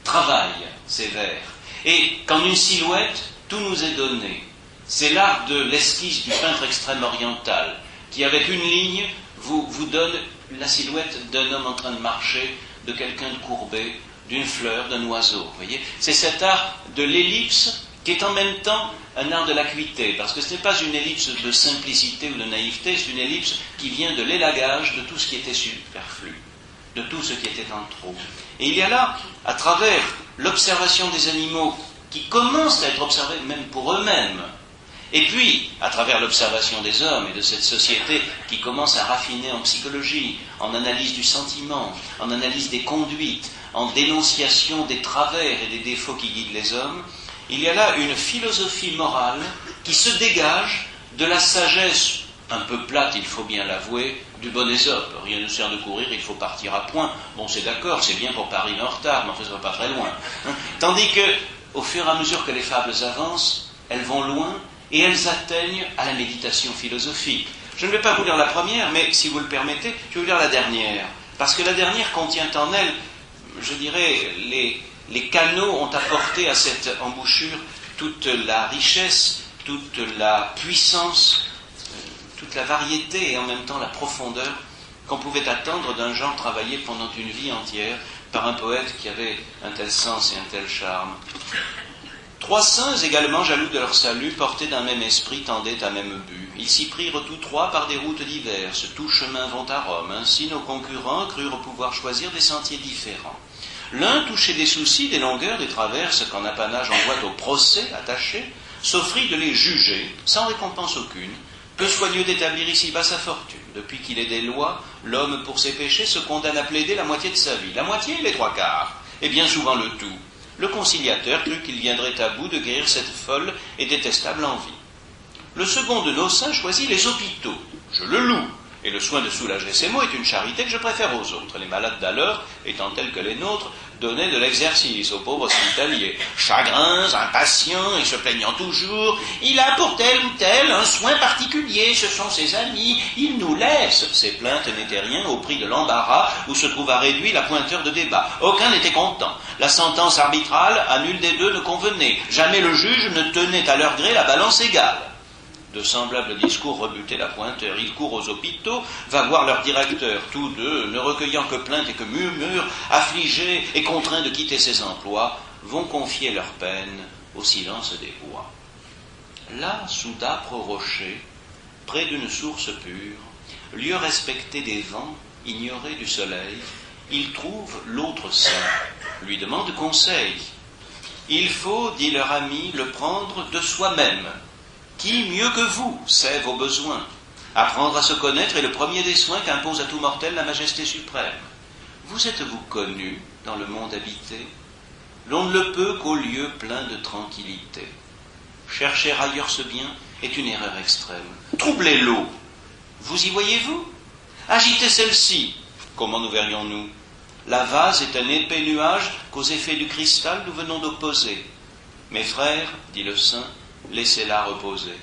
travaille ces vers, et qu'en une silhouette, tout nous est donné. C'est l'art de l'esquisse du peintre extrême oriental, qui avec une ligne vous donne la silhouette d'un homme en train de marcher, de quelqu'un de courbé, d'une fleur, d'un oiseau. Vous voyez, c'est cet art de l'ellipse qui est en même temps un art de l'acuité, parce que ce n'est pas une ellipse de simplicité ou de naïveté, c'est une ellipse qui vient de l'élagage de tout ce qui était superflu, de tout ce qui était en trop. Et il y a là, à travers l'observation des animaux qui commencent à être observés même pour eux-mêmes, et puis, à travers l'observation des hommes et de cette société qui commence à raffiner en psychologie, en analyse du sentiment, en analyse des conduites, en dénonciation des travers et des défauts qui guident les hommes, il y a là une philosophie morale qui se dégage de la sagesse, un peu plate, il faut bien l'avouer, du bon Ésope. Rien ne sert de courir, il faut partir à point. Bon, c'est d'accord, c'est bien pour pas arriver en retard, mais enfin, ça va pas très loin. Tandis que, au fur et à mesure que les fables avancent, elles vont loin, et elles atteignent à la méditation philosophique. Je ne vais pas vous lire la première, mais si vous le permettez, je vais vous lire la dernière. Parce que la dernière contient en elle, je dirais, les canaux ont apporté à cette embouchure toute la richesse, toute la puissance, toute la variété et en même temps la profondeur qu'on pouvait attendre d'un genre travaillé pendant une vie entière par un poète qui avait un tel sens et un tel charme. Trois saints également jaloux de leur salut, portés d'un même esprit, tendaient à même but. Ils s'y prirent tous trois par des routes diverses, tous chemins vont à Rome. Ainsi nos concurrents crurent pouvoir choisir des sentiers différents. L'un, touché des soucis, des longueurs, des traverses qu'en apanage envoie au procès attaché, s'offrit de les juger, sans récompense aucune, peu soigneux d'établir ici-bas sa fortune. Depuis qu'il est des lois, l'homme pour ses péchés se condamne à plaider la moitié de sa vie. La moitié et les trois quarts, et bien souvent le tout. Le conciliateur crut qu'il viendrait à bout de guérir cette folle et détestable envie. Le second de nos saints choisit les hôpitaux. Je le loue, et le soin de soulager ces maux est une charité que je préfère aux autres. Les malades d'alors, étant tels que les nôtres, donnaient de l'exercice aux pauvres hospitaliers. Chagrins, impatients et se plaignant toujours, il a pour tel ou tel un soin particulier, ce sont ses amis, il nous laisse. Ces plaintes n'étaient rien au prix de l'embarras où se trouva réduit la pointeur de débat. Aucun n'était content. La sentence arbitrale à nul des deux ne convenait. Jamais le juge ne tenait à leur gré la balance égale. De semblables discours rebutaient la pointeur. Il court aux hôpitaux, va voir leur directeur. Tous deux, ne recueillant que plaintes et que murmures, affligés et contraints de quitter ses emplois, vont confier leur peine au silence des bois. Là, sous d'âpres rochers, près d'une source pure, lieu respecté des vents, ignoré du soleil, ils trouvent l'autre saint, lui demande conseil. Il faut, dit leur ami, le prendre de soi-même. Qui, mieux que vous, sait vos besoins? Apprendre à se connaître est le premier des soins qu'impose à tout mortel la majesté suprême. Vous êtes-vous connu dans le monde habité? L'on ne le peut qu'au lieu plein de tranquillité. Chercher ailleurs ce bien est une erreur extrême. Troublez l'eau, vous y voyez-vous? Agitez celle-ci, comment nous verrions-nous? La vase est un épais nuage qu'aux effets du cristal nous venons d'opposer. Mes frères, dit le saint, laissez-la reposer.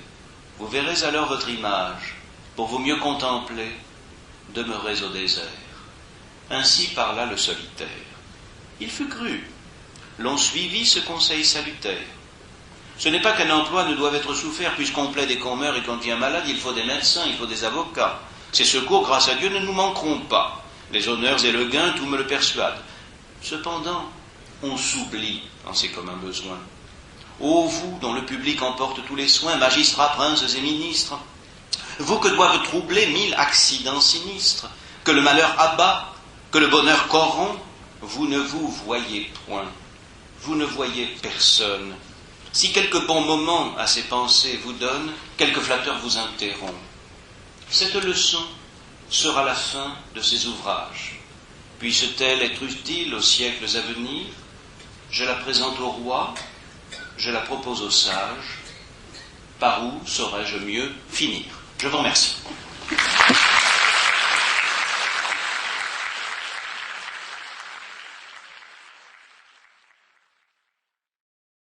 Vous verrez alors votre image. Pour vous mieux contempler, demeurez au désert. Ainsi parla le solitaire. Il fut cru. L'on suivit ce conseil salutaire. Ce n'est pas qu'un emploi ne doive être souffert, puisqu'on plaide et qu'on meurt et qu'on devient malade, il faut des médecins, il faut des avocats. Ces secours, grâce à Dieu, ne nous manqueront pas. Les honneurs et le gain, tout me le persuade. Cependant, on s'oublie dans ses communs besoins. Ô vous, dont le public emporte tous les soins, magistrats, princes et ministres, vous que doivent troubler 1000 accidents sinistres, que le malheur abat, que le bonheur corrompt, vous ne vous voyez point, vous ne voyez personne. Si quelques bons moments à ces pensées vous donnent, quelques flatteurs vous interrompent. Cette leçon sera la fin de ces ouvrages. Puisse-t-elle être utile aux siècles à venir? Je la présente au roi, je la propose aux sages. Par où saurais-je mieux finir? Je vous remercie.